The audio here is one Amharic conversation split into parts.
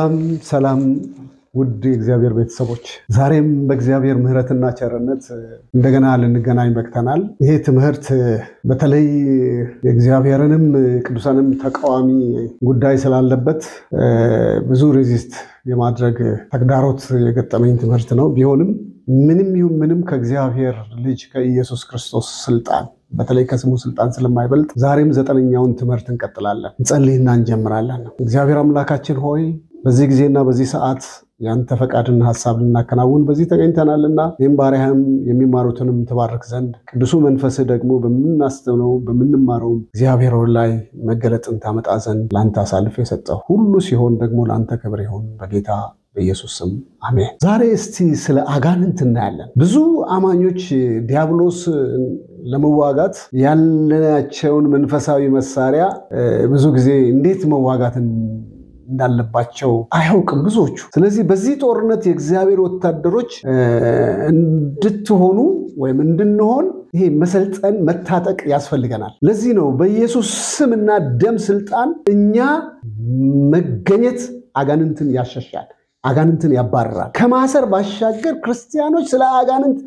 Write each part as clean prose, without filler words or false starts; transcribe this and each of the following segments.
ሰላም ሰላም ውድ እግዚአብሔር ቤተሰቦች ዛሬም በእግዚአብሔር ምህረትና ቸርነት እንደገና ልንገናኝ በቅተናል። ይሄ ትምህርት በተለይ የእግዚአብሔርንም ቅዱሳንም ተቃዋሚ ጉዳይ ስላለበት ብዙ ሬዚስት የማድረግ ተግዳሮት የገጠመኝ ትምህርት ነው። ቢሆንም ምንም ከእግዚአብሔር ልጅ ከኢየሱስ ክርስቶስ ስልጣን በተለይ ከስሙ ስልጣን ስለማይበልጥ ዛሬም ዘጠነኛውን ትምህርት እንቀጥላለን። እንጸልይና እንጀምራለን። እግዚአብሔር አምላካችን ሆይ በዚህ ጊዜና በዚህ ሰዓት ያንተ ፈቃድና ሐሳብ ልናከናውን በዚህ ተገኝተናልና እኔም ባሪያህም የሚማሩትንም ተባረክ ዘንድ ቅዱሱ መንፈስህ ደግሞ በመናስተው በመንማረው እግዚአብሔር ላይ መገለጥን ታመጣ ዘንድ ላንተ አሳልፈ የሰጠው ሁሉ ሲሆን ደግሞ ላንተ ክብር ይሁን በጌታ በኢየሱስ ስም አሜን። ዛሬ እስቲ ስለ አጋንንት እናያለን። ብዙ አማኞች ዲያብሎስ ለመዋጋት ያለናቸውን መንፈሳዊ መሳሪያ ብዙ ጊዜ እንዴት መዋጋት እንዳለባቸው አያውቅም ብዙዎቹ። ስለዚህ በዚህ ጦርነት የእግዚአብሔር ወታደሮች እንድትሆኑ ወይም እንድንሆን ይሄ መሰልጠን መታጠቅ ያስፈልገናል። ለዚህ ነው በኢየሱስ ስምና ደም ስልጣን እኛ መገኘት አጋንንትን ያሸሻል፣ አጋንንትን ያባርራል። ከማሰር ባሻገር ክርስቲያኖች ስለ አጋንንት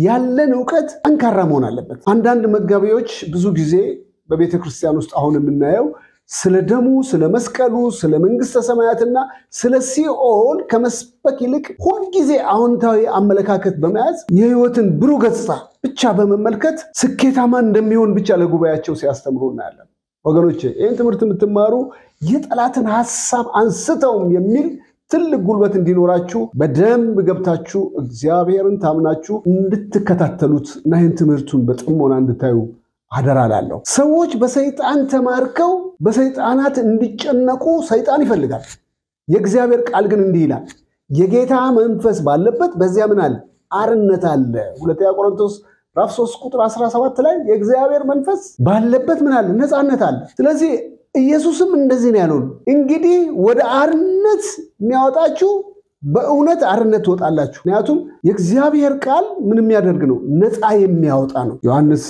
ያለን ዕውቀት ጠንካራ መሆን አለበት። አንዳንድ መጋቢዎች ብዙ ጊዜ በቤተ ክርስቲያን ውስጥ አሁን የምናየው ስለ ደሙ፣ ስለ መስቀሉ፣ ስለ መንግስተ ሰማያትና ስለ ሲኦል ከመስበክ ይልቅ ሁሉ ጊዜ አዎንታዊ አመለካከት በመያዝ የህይወትን ብሩህ ገጽታ ብቻ በመመልከት ስኬታማ እንደሚሆን ብቻ ለጉባኤያቸው ሲያስተምሩ እናያለን። ወገኖቼ ይህን ትምህርት የምትማሩ የጠላትን ሐሳብ አንስተውም የሚል ትልቅ ጉልበት እንዲኖራችሁ በደንብ ገብታችሁ እግዚአብሔርን ታምናችሁ እንድትከታተሉት እና ይህን ትምህርቱን በጥሞና እንድታዩ አደራላለሁ። ሰዎች በሰይጣን ተማርከው በሰይጣናት እንዲጨነቁ ሰይጣን ይፈልጋል። የእግዚአብሔር ቃል ግን እንዲህ ይላል፣ የጌታ መንፈስ ባለበት በዚያ ምን አለ? አርነት አለ። ሁለተኛ ቆሮንቶስ ምዕራፍ 3 ቁጥር 17 ላይ የእግዚአብሔር መንፈስ ባለበት ምን አለ? ነፃነት አለ። ስለዚህ ኢየሱስም እንደዚህ ነው ያለው፣ እንግዲህ ወደ አርነት የሚያወጣችሁ በእውነት አርነት ትወጣላችሁ። ምክንያቱም የእግዚአብሔር ቃል ምን የሚያደርግ ነው? ነፃ የሚያወጣ ነው። ዮሐንስ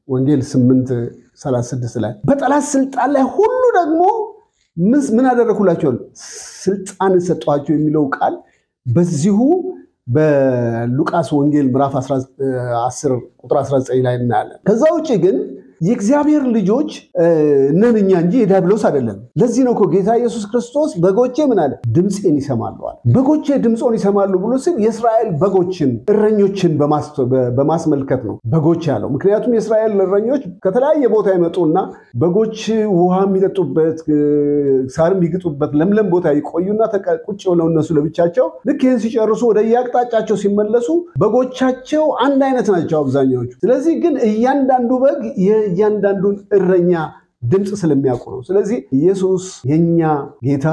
ወንጌል 8:36 ላይ በጠላት ስልጣን ላይ ሁሉ ደግሞ ምን አደረኩላችሁ? ስልጣን ሰጣችሁ የሚለው ቃል በዚሁ በሉቃስ ወንጌል ምዕራፍ 10 ቁጥር 19 ላይ እናያለን። ከዛ ውጪ ግን የእግዚአብሔር ልጆች ነን እኛ እንጂ የዲያብሎስ አይደለም። ለዚህ ነው ጌታ ኢየሱስ ክርስቶስ በጎቼ ምን አለ? ድምፄን ይሰማሉ አለ። በጎቼ ድምጾን ይሰማሉ ብሎ ሲል የእስራኤል በጎችን እረኞችን በማስመልከት ነው በጎች ያለው። ምክንያቱም የእስራኤል እረኞች ከተለያየ ቦታ ይመጡና በጎች ውሃ የሚጠጡበት ሳር የሚግጡበት ለምለም ቦታ ይቆዩና ቁጭ ብለው እነሱ ለብቻቸው ልክ ይህን ሲጨርሱ ወደ የአቅጣጫቸው ሲመለሱ በጎቻቸው አንድ አይነት ናቸው አብዛኛዎቹ። ስለዚህ ግን እያንዳንዱ በግ እያንዳንዱን እረኛ ድምጽ ስለሚያውቁ ነው። ስለዚህ ኢየሱስ የኛ ጌታ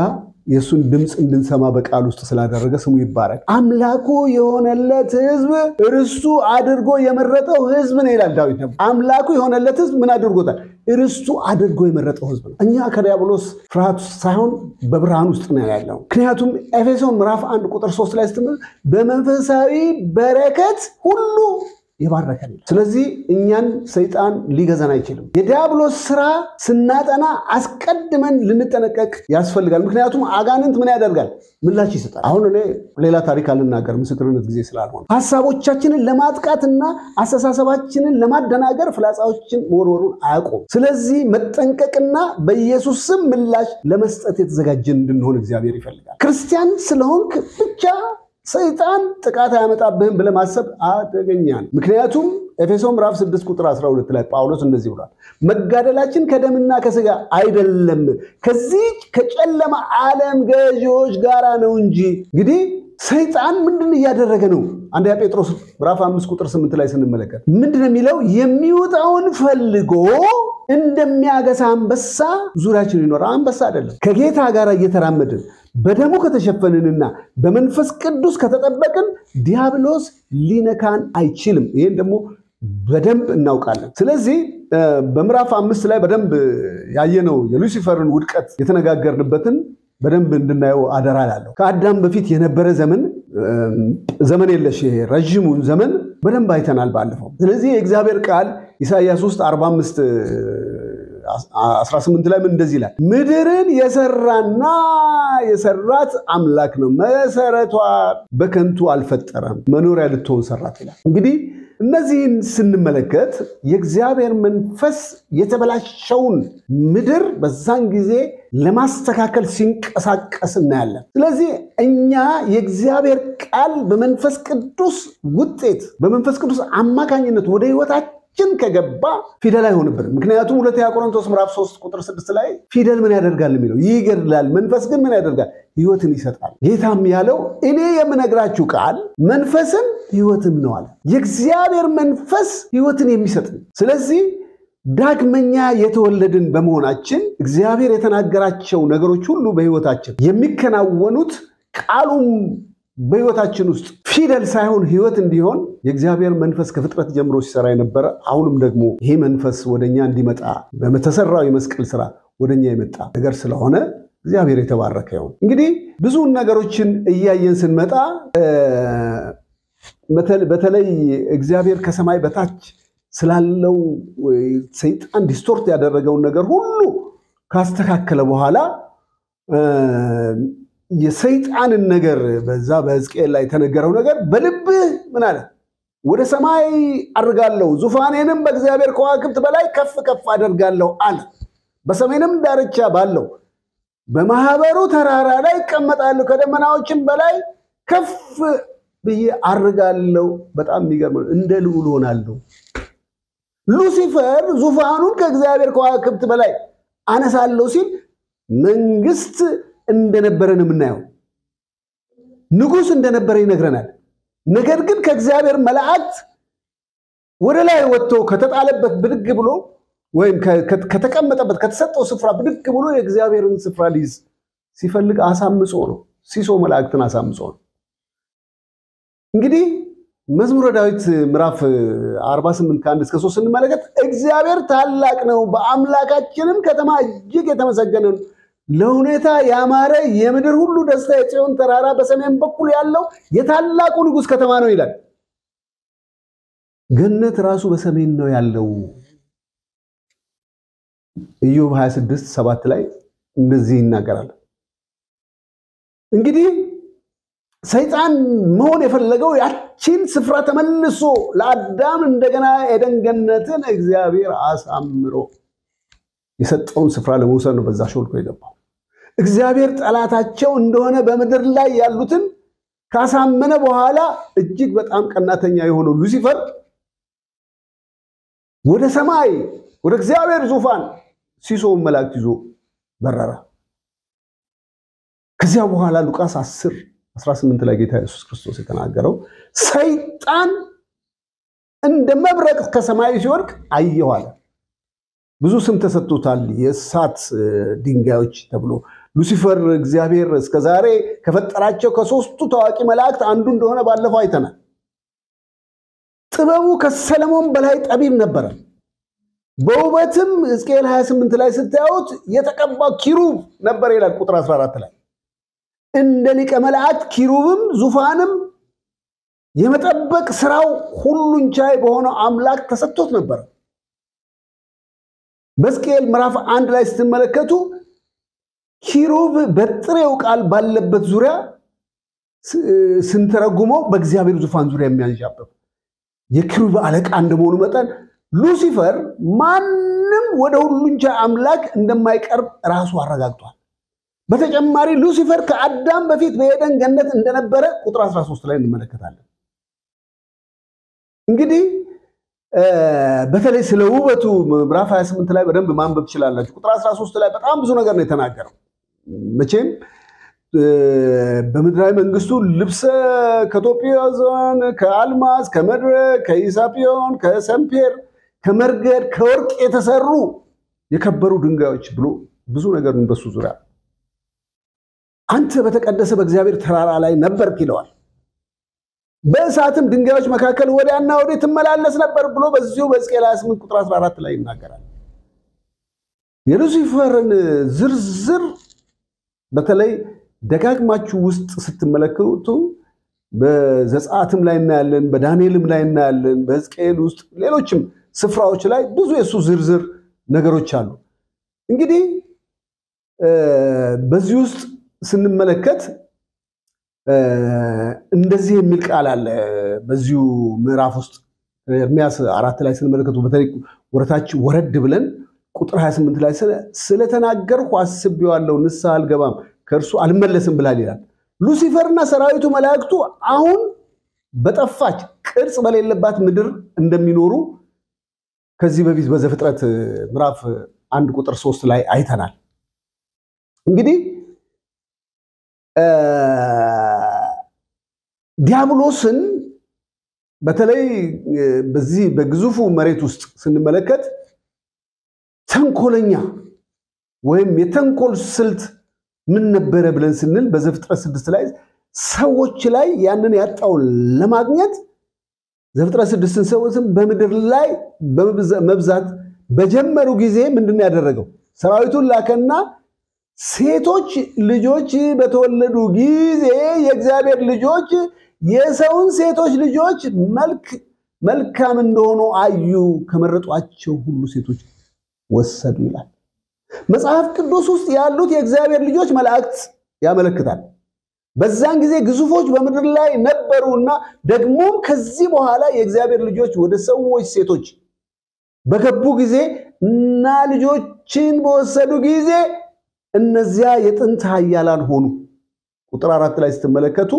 የሱን ድምጽ እንድንሰማ በቃል ውስጥ ስላደረገ ስሙ ይባረክ። አምላኩ የሆነለት ሕዝብ ርስቱ አድርጎ የመረጠው ሕዝብ ነው ይላል ዳዊት ነው። አምላኩ የሆነለት ሕዝብ ምን አድርጎታል? ርስቱ አድርጎ የመረጠው ሕዝብ ነው። እኛ ከዲያብሎስ ፍርሃት ሳይሆን በብርሃን ውስጥ ነው ያለው። ምክንያቱም ኤፌሶን ምዕራፍ 1 ቁጥር 3 ላይ ስትመጣ በመንፈሳዊ በረከት ሁሉ ይባረካል። ስለዚህ እኛን ሰይጣን ሊገዛን አይችልም። የዲያብሎስ ስራ ስናጠና አስቀድመን ልንጠነቀቅ ያስፈልጋል። ምክንያቱም አጋንንት ምን ያደርጋል? ምላሽ ይሰጣል። አሁን እኔ ሌላ ታሪክ አልናገር ምስክርነት ጊዜ ስላልሆነ ሐሳቦቻችንን ለማጥቃትና አስተሳሰባችንን ለማደናገር ፍላጻዎችን መወርወሩን አያቆም። ስለዚህ መጠንቀቅና በኢየሱስ ስም ምላሽ ለመስጠት የተዘጋጀን እንድንሆን እግዚአብሔር ይፈልጋል። ክርስቲያን ስለሆንክ ብቻ ሰይጣን ጥቃት ያመጣብህን ብለህ ማሰብ አደገኛ ነው። ምክንያቱም ኤፌሶን ምዕራፍ 6 ቁጥር 12 ላይ ጳውሎስ እንደዚህ ብሏል፣ መጋደላችን ከደምና ከሥጋ አይደለም ከዚህ ከጨለማ ዓለም ገዢዎች ጋር ነው እንጂ። እንግዲህ ሰይጣን ምንድን እያደረገ ነው? አንደኛ ጴጥሮስ ምዕራፍ 5 ቁጥር 8 ላይ ስንመለከት ምንድን ነው የሚለው? የሚወጣውን ፈልጎ እንደሚያገሳ አንበሳ ዙሪያችን ይኖር። አንበሳ አይደለም። ከጌታ ጋር እየተራመድን በደሙ ከተሸፈንንና በመንፈስ ቅዱስ ከተጠበቅን ዲያብሎስ ሊነካን አይችልም። ይሄን ደግሞ በደንብ እናውቃለን። ስለዚህ በምዕራፍ 5 ላይ በደንብ ያየነው የሉሲፈርን ውድቀት የተነጋገርንበትን በደንብ እንድናየው አደራላለሁ። ከአዳም በፊት የነበረ ዘመን የለሽ ረጅሙን ዘመን በደንብ አይተናል ባለፈው። ስለዚህ የእግዚአብሔር ቃል ኢሳይያስ ውስጥ 45 18 ላይ ምን እንደዚህ ይላል ምድርን የሰራና የሰራት አምላክ ነው መሰረቷ በከንቱ አልፈጠረም መኖሪያ ልትሆን ሰራት ይላል እንግዲህ እነዚህን ስንመለከት የእግዚአብሔር መንፈስ የተበላሸውን ምድር በዛን ጊዜ ለማስተካከል ሲንቀሳቀስ እናያለን ስለዚህ እኛ የእግዚአብሔር ቃል በመንፈስ ቅዱስ ውጤት በመንፈስ ቅዱስ አማካኝነት ወደ ህይወታችን ከገባ ፊደል አይሆንብን ምክንያቱም ሁለተኛ ቆሮንቶስ ምዕራፍ 3 ቁጥር 6 ላይ ፊደል ምን ያደርጋል የሚለው ይገድላል መንፈስ ግን ምን ያደርጋል ህይወትን ይሰጣል ጌታም ያለው እኔ የምነግራችሁ ቃል መንፈስም ህይወትም ነው አለ የእግዚአብሔር መንፈስ ህይወትን የሚሰጥ ስለዚህ ዳግመኛ የተወለድን በመሆናችን እግዚአብሔር የተናገራቸው ነገሮች ሁሉ በህይወታችን የሚከናወኑት ቃሉም በህይወታችን ውስጥ ፊደል ሳይሆን ህይወት እንዲሆን የእግዚአብሔር መንፈስ ከፍጥረት ጀምሮ ሲሰራ የነበረ አሁንም ደግሞ ይሄ መንፈስ ወደኛ እንዲመጣ በመተሰራው የመስቀል ሥራ ወደኛ የመጣ ነገር ስለሆነ እግዚአብሔር የተባረከ ይሁን እንግዲህ ብዙ ነገሮችን እያየን ስንመጣ በተለይ እግዚአብሔር ከሰማይ በታች ስላለው ሰይጣን ዲስቶርት ያደረገውን ነገር ሁሉ ካስተካከለ በኋላ የሰይጣንን ነገር በዛ በሕዝቅኤል ላይ ተነገረው ነገር በልብህ ምን አለ ወደ ሰማይ አርጋለሁ ዙፋኔንም በእግዚአብሔር ከዋክብት በላይ ከፍ ከፍ አደርጋለሁ አለ በሰሜንም ዳርቻ ባለው በማህበሩ ተራራ ላይ እቀመጣለሁ ከደመናዎችም በላይ ከፍ ብዬ አርጋለሁ በጣም የሚገርም እንደ ልዑል ሆናለሁ ሉሲፈር ዙፋኑን ከእግዚአብሔር ከዋክብት በላይ አነሳለሁ ሲል መንግስት እንደነበረን ምናየው ንጉስ እንደነበረ ይነግረናል ነገር ግን ከእግዚአብሔር መላእክት ወደ ላይ ወጥቶ ከተጣለበት ብድግ ብሎ ወይም ከተቀመጠበት ከተሰጠው ስፍራ ብድግ ብሎ የእግዚአብሔርን ስፍራ ሊይዝ ሲፈልግ አሳምጾ ነው ሲሶ መላእክትን አሳምጾ ነው እንግዲህ መዝሙረ ዳዊት ምዕራፍ 48 ከ1 እስከ 3 ስንመለከት እግዚአብሔር ታላቅ ነው በአምላካችንም ከተማ እጅግ የተመሰገነ ነው ለሁኔታ ያማረ የምድር ሁሉ ደስታ የጽዮን ተራራ በሰሜን በኩል ያለው የታላቁ ንጉስ ከተማ ነው ይላል ገነት ራሱ በሰሜን ነው ያለው ኢዮብ 26:7 ላይ እንደዚህ ይናገራል እንግዲህ ሰይጣን መሆን የፈለገው ያቺን ስፍራ ተመልሶ ለአዳም እንደገና ኤደን ገነትን እግዚአብሔር አሳምሮ የሰጠውን ስፍራ ለመውሰድ ነው በዛ ሾልኮ የገባው እግዚአብሔር ጠላታቸው እንደሆነ በመድር ላይ ያሉትን ካሳመነ በኋላ እጅግ በጣም ቀናተኛ የሆነው ሉሲፈር ወደ ሰማይ ወደ እግዚአብሔር ዙፋን ሲሶ መላእክት ይዞ በረረ ከዚያ በኋላ ሉቃስ 10:18 ላይ ጌታ ኢየሱስ ክርስቶስ የተናገረው ሰይጣን እንደ መብረቅ ከሰማይ ሲወድቅ አየሁ አለ ብዙ ስም ተሰጥቶታል የእሳት ድንጋዮች ተብሎ ሉሲፈር እግዚአብሔር እስከዛሬ ከፈጠራቸው ከሶስቱ ታዋቂ መላእክት አንዱ እንደሆነ ባለፈው አይተናል ጥበቡ ከሰለሞን በላይ ጠቢብ ነበር በውበትም ሕዝቅኤል 28 ላይ ስታዩት የተቀባ ኪሩብ ነበር ይላል ቁጥር 14 ላይ እንደ ሊቀ መላእክት ኪሩብም ዙፋንም የመጠበቅ ስራው ሁሉን ቻይ በሆነው አምላክ ተሰጥቶት ነበር በሕዝቅኤል ምዕራፍ 1 ላይ ስትመለከቱ ኪሩብ በጥሬው ቃል ባለበት ዙሪያ ስንተረጉመው በእግዚአብሔር ዙፋን ዙሪያ የሚያንዣብብ የኪሩብ አለቃ እንደመሆኑ መጠን ሉሲፈር ማንም ወደ ሁሉን ቻይ አምላክ እንደማይቀርብ ራሱ አረጋግጧል በተጨማሪ ሉሲፈር ከአዳም በፊት በኤደን ገነት እንደነበረ ቁጥር 13 ላይ እንመለከታለን እንግዲህ በተለይ ስለ ውበቱ ምዕራፍ 28 ላይ በደንብ ማንበብ ትችላላችሁ ቁጥር 13 ላይ በጣም ብዙ ነገር ነው የተናገረው መቼም በምድራዊ መንግስቱ ልብሰ ከቶፒያዞን ከአልማዝ ከመድረ ከኢሳፒዮን ከሰምፔር ከመርገድ ከወርቅ የተሰሩ የከበሩ ድንጋዮች ብሎ ብዙ ነገር በሱ ዙሪያ አንተ በተቀደሰ በእግዚአብሔር ተራራ ላይ ነበርክ ይለዋል በእሳትም ድንጋዮች መካከል ወዲያና ወዲህ ትመላለስ ነበር ብሎ በዚሁ በሕዝቅኤል 28 ቁጥር 14 ላይ ይናገራል የሉሲፈርን ዝርዝር በተለይ ደጋግማችሁ ውስጥ ስትመለከቱ በዘጸአትም ላይ እናያለን በዳንኤልም ላይ እናያለን በሕዝቅኤል ውስጥ ሌሎችም ስፍራዎች ላይ ብዙ የሱ ዝርዝር ነገሮች አሉ እንግዲህ በዚህ ውስጥ ስንመለከት እንደዚህ የሚል ቃል አለ በዚሁ ምዕራፍ ውስጥ ኤርምያስ 4 ላይ ስንመለከቱ በተለይ ወረታች ወረድ ብለን ቁጥር 28 ላይ ስለተናገርኩ አስቤዋለሁ ንስሐ አልገባም ከእርሱ አልመለስም ብላል ይላል። ሉሲፈርና ሰራዊቱ መላእክቱ አሁን በጠፋች ቅርጽ በሌለባት ምድር እንደሚኖሩ ከዚህ በፊት በዘፍጥረት ምዕራፍ 1 ቁጥር 3 ላይ አይተናል። እንግዲህ ዲያብሎስን በተለይ በዚህ በግዙፉ መሬት ውስጥ ስንመለከት ተንኮለኛ ወይም የተንኮል ስልት ምን ነበረ ብለን ስንል በዘፍጥረት 6 ላይ ሰዎች ላይ ያንን ያጣው ለማግኘት ዘፍጥረት 6ን ሰዎች በምድር ላይ መብዛት በጀመሩ ጊዜ ምንድነው ያደረገው? ሰራዊቱን ላከና ሴቶች ልጆች በተወለዱ ጊዜ የእግዚአብሔር ልጆች የሰውን ሴቶች ልጆች መልካም እንደሆኑ አዩ ከመረጧቸው ሁሉ ሴቶች ወሰዱ ይላል። መጽሐፍ ቅዱስ ውስጥ ያሉት የእግዚአብሔር ልጆች መላእክት ያመለክታል። በዛን ጊዜ ግዙፎች በምድር ላይ ነበሩና ደግሞ ከዚህ በኋላ የእግዚአብሔር ልጆች ወደ ሰዎች ሴቶች በገቡ ጊዜ እና ልጆችን በወሰዱ ጊዜ እነዚያ የጥንት ኃያላን ሆኑ። ቁጥር 4 ላይ ስትመለከቱ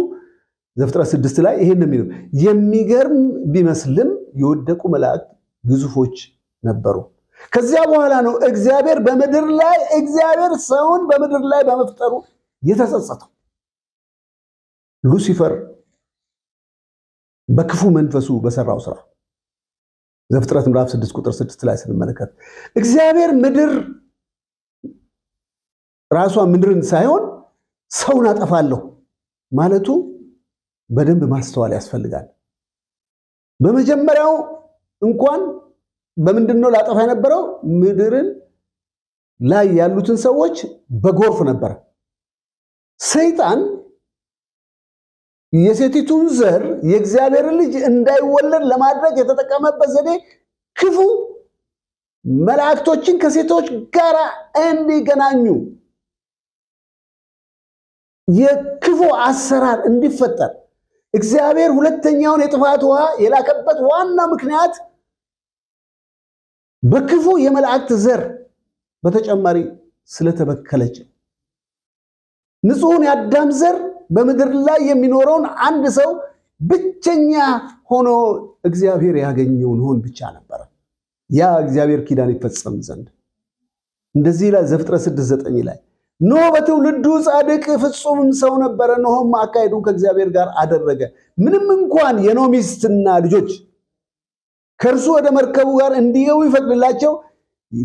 ዘፍጥረት 6 ላይ ይሄን ነው የሚገርም ቢመስልም የወደቁ መላእክት ግዙፎች ነበሩ። ከዚያ በኋላ ነው እግዚአብሔር ሰውን በምድር ላይ በመፍጠሩ የተጸጸተው። ሉሲፈር በክፉ መንፈሱ በሰራው ስራ ዘፍጥረት ምዕራፍ 6 ቁጥር 6 ላይ ስንመለከት እግዚአብሔር ምድር ራሷ ምድርን ሳይሆን ሰውን አጠፋለሁ ማለቱ በደንብ ማስተዋል ያስፈልጋል። በመጀመሪያው እንኳን በምንድነው ላጠፋ የነበረው? ምድርን ላይ ያሉትን ሰዎች በጎርፍ ነበር። ሰይጣን የሴቲቱን ዘር የእግዚአብሔር ልጅ እንዳይወለድ ለማድረግ የተጠቀመበት ዘዴ ክፉ መላእክቶችን ከሴቶች ጋር እንዲገናኙ የክፉ አሰራር እንዲፈጠር እግዚአብሔር ሁለተኛውን የጥፋት ውሃ የላከበት ዋና ምክንያት በክፉ የመላእክት ዘር በተጨማሪ ስለተበከለች ንጹህን የአዳም ዘር በምድር ላይ የሚኖረውን አንድ ሰው ብቸኛ ሆኖ እግዚአብሔር ያገኘውን ሆን ብቻ ነበር። ያ እግዚአብሔር ኪዳን ይፈጸም ዘንድ እንደዚህ ላይ ዘፍጥረት 6:9 ላይ ኖህ በትውልዱ ጻድቅ ፍጹም ሰው ነበረ፣ ኖህም አካሄዱን ከእግዚአብሔር ጋር አደረገ። ምንም እንኳን የኖህ ሚስትና ልጆች ከእርሱ ወደ መርከቡ ጋር እንዲገቡ ይፈቅድላቸው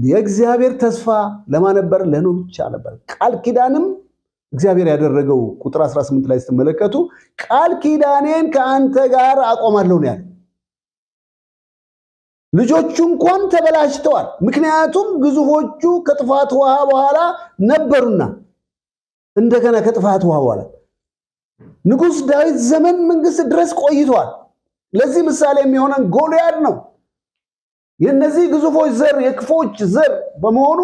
የእግዚአብሔር ተስፋ ለማን ነበር? ለኖህ ብቻ ነበር። ቃል ኪዳንም እግዚአብሔር ያደረገው ቁጥር 18 ላይ ስትመለከቱ ቃል ኪዳኔን ከአንተ ጋር አቆማለሁ ነው ያለው። ልጆቹ እንኳን ተበላሽተዋል፣ ምክንያቱም ግዙፎቹ ከጥፋት ውሃ በኋላ ነበሩና። እንደገና ከጥፋት ውሃ በኋላ ንጉስ ዳዊት ዘመን መንግስት ድረስ ቆይቷል። ለዚህ ምሳሌ የሚሆነን ጎልያድ ነው። የነዚህ ግዙፎች ዘር የክፎች ዘር በመሆኑ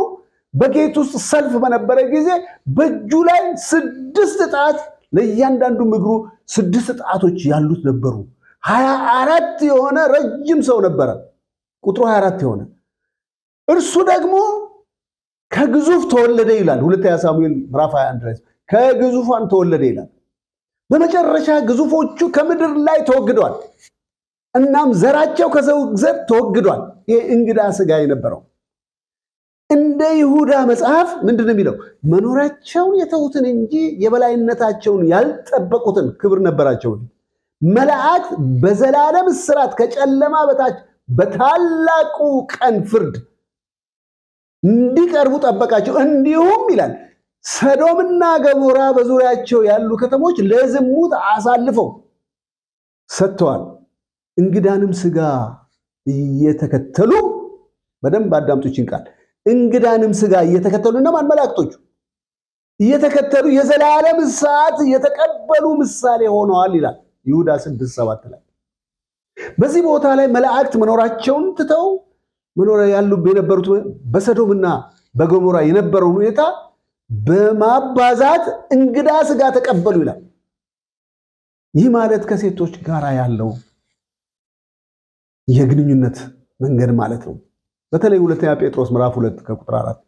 በጌት ውስጥ ሰልፍ በነበረ ጊዜ በእጁ ላይ 6 ጣት ለእያንዳንዱ ምግሩ 6 ጣቶች ያሉት ነበሩ። 24 የሆነ ረጅም ሰው ነበረ። ቁጥሩ 24 የሆነ እርሱ ደግሞ ከግዙፍ ተወለደ ይላል። ሁለተኛ ሳሙኤል ምዕራፍ 21 ላይ ከግዙፋን ተወለደ ይላል። በመጨረሻ ግዙፎቹ ከምድር ላይ ተወግደዋል። እናም ዘራቸው ከሰው ዘር ተወግዷል። ይሄ እንግዳ ስጋ የነበረው እንደ ይሁዳ መጽሐፍ ምንድነው የሚለው? መኖራቸውን የተውትን እንጂ የበላይነታቸውን ያልጠበቁትን ክብር ነበራቸው። መላእክት በዘላለም እስራት ከጨለማ በታች በታላቁ ቀን ፍርድ እንዲቀርቡ ጠበቃቸው። እንዲሁም ይላል ሰዶምና ገሞራ በዙሪያቸው ያሉ ከተሞች ለዝሙት አሳልፈው ሰጥተዋል። እንግዳንም ስጋ እየተከተሉ በደንብ አዳምጡኝ ቃል እንግዳንም ስጋ እየተከተሉ እነማን? መላእክቶቹ እየተከተሉ የዘላለም እሳት የተቀበሉ ምሳሌ ሆነዋል ይላል ይሁዳ 6:7 ላይ። በዚህ ቦታ ላይ መላእክት መኖራቸውን ትተው መኖር ያሉ የነበሩት በሰዶምና በገሞራ የነበረው ሁኔታ በማባዛት እንግዳ ስጋ ተቀበሉ ይላል። ይህ ማለት ከሴቶች ጋር ያለው የግንኙነት መንገድ ማለት ነው። በተለይ ሁለተኛ ጴጥሮስ ምዕራፍ 2 ከቁጥር 4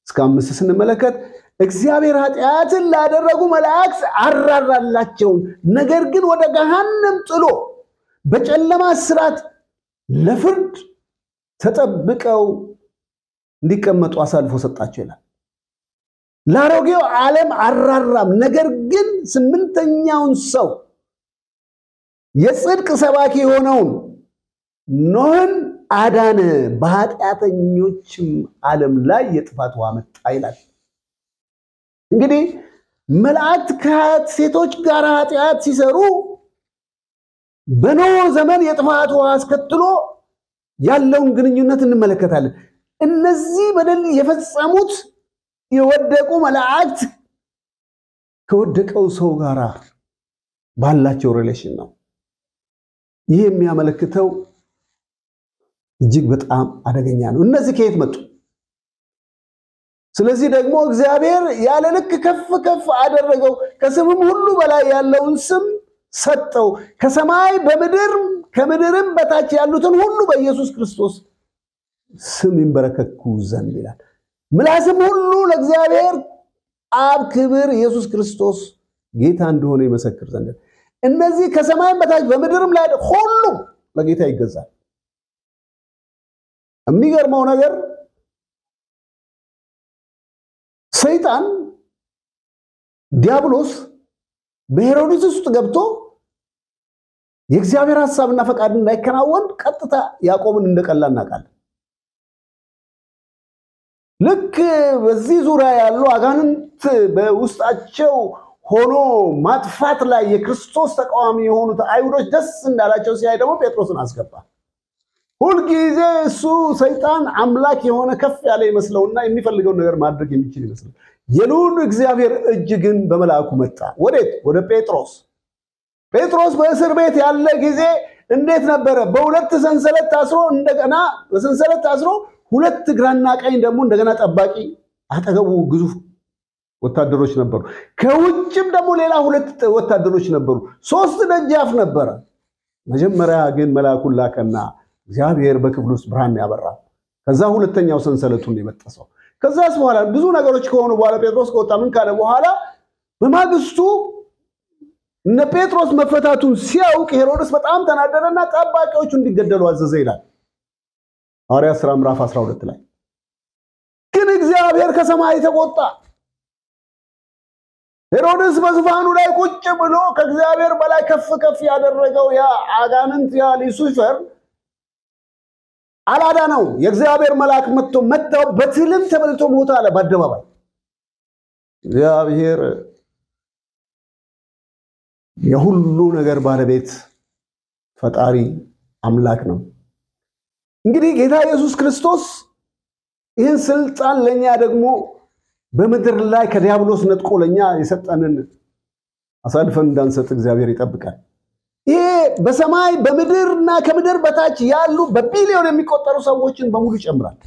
እስከ 5 ስንመለከት እግዚአብሔር ኃጢአትን ላደረጉ መላእክት አራራላቸው፣ ነገር ግን ወደ ገሃነም ጥሎ በጨለማ እስራት ለፍርድ ተጠብቀው እንዲቀመጡ አሳልፎ ሰጣቸው ይላል። ለአሮጌው ዓለም አራራም፣ ነገር ግን ስምንተኛውን ሰው የጽድቅ ሰባኪ የሆነውን ኖህን አዳነ፣ በኃጢአተኞችም ዓለም ላይ የጥፋት ውሃ መጣ ይላል። እንግዲህ መላእክት ከሴቶች ጋር ኃጢአት ሲሰሩ በኖህ ዘመን የጥፋት ውሃ አስከትሎ ያለውን ግንኙነት እንመለከታለን። እነዚህ በደል የፈጸሙት የወደቁ መላእክት ከወደቀው ሰው ጋር ባላቸው ሪሌሽን ነው። ይህ የሚያመለክተው እጅግ በጣም አደገኛ ነው። እነዚህ ከየት መጡ? ስለዚህ ደግሞ እግዚአብሔር ያለ ልክ ከፍ ከፍ አደረገው፣ ከስምም ሁሉ በላይ ያለውን ስም ሰጠው፣ ከሰማይ በምድር ከምድርም በታች ያሉትን ሁሉ በኢየሱስ ክርስቶስ ስም ይንበረከኩ ዘንድ ይላል። ምላስም ሁሉ ለእግዚአብሔር አብ ክብር ኢየሱስ ክርስቶስ ጌታ እንደሆነ ይመሰክር ዘንድ። እነዚህ ከሰማይም በታች በምድርም ላይ ሁሉ ለጌታ ይገዛል። የሚገርመው ነገር ሰይጣን ዲያብሎስ በሄሮድስ ውስጥ ገብቶ የእግዚአብሔር ሐሳብና ፈቃድ እንዳይከናወን ቀጥታ ያዕቆብን እንደቀላ እናውቃለን። ልክ በዚህ ዙሪያ ያሉ አጋንንት በውስጣቸው ሆኖ ማጥፋት ላይ የክርስቶስ ተቃዋሚ የሆኑት አይሁዶች ደስ እንዳላቸው ሲያይ ደግሞ ጴጥሮስን አስገባ። ሁልጊዜ እሱ ሰይጣን አምላክ የሆነ ከፍ ያለ ይመስለውና የሚፈልገውን ነገር ማድረግ የሚችል ይመስለው። የልዑል እግዚአብሔር እጅ ግን በመልአኩ መጣ። ወዴት? ወደ ጴጥሮስ። ጴጥሮስ በእስር ቤት ያለ ጊዜ እንዴት ነበረ? በሁለት ሰንሰለት ታስሮ እንደገና በሰንሰለት ታስሮ ሁለት ግራና ቀኝ ደግሞ እንደገና ጠባቂ አጠገቡ ግዙፍ ወታደሮች ነበሩ። ከውጭም ደግሞ ሌላ ሁለት ወታደሮች ነበሩ። ሶስት ደጃፍ ነበረ። መጀመሪያ ግን መልአኩን ላከና እግዚአብሔር በክፍል ውስጥ ብርሃን ያበራ። ከዛ ሁለተኛው ሰንሰለቱን የበጠሰው። ከዛስ በኋላ ብዙ ነገሮች ከሆኑ በኋላ ጴጥሮስ ከወጣ ምን ካለ በኋላ በማግስቱ እነ ጴጥሮስ መፈታቱን ሲያውቅ ሄሮድስ በጣም ተናደደና ጠባቂዎቹ እንዲገደሉ አዘዘ ይላል ሐዋርያት ሥራ ምዕራፍ 12 ላይ። ግን እግዚአብሔር ከሰማይ ተቆጣ። ሄሮድስ በዙፋኑ ላይ ቁጭ ብሎ ከእግዚአብሔር በላይ ከፍ ከፍ ያደረገው ያ አጋንንት ያ ሉሲፈር አላዳነው። የእግዚአብሔር መልአክ መጥቶ በትልም ተበልቶ ሞተ አለ በአደባባይ። እግዚአብሔር የሁሉ ነገር ባለቤት ፈጣሪ አምላክ ነው። እንግዲህ ጌታ ኢየሱስ ክርስቶስ ይህን ስልጣን ለኛ ደግሞ በምድር ላይ ከዲያብሎስ ነጥቆ ለኛ የሰጠንን አሳልፈን እንዳንሰጥ እግዚአብሔር ይጠብቃል። ይሄ በሰማይ በምድርና ከምድር በታች ያሉ በቢሊዮን የሚቆጠሩ ሰዎችን በሙሉ ይጨምራል።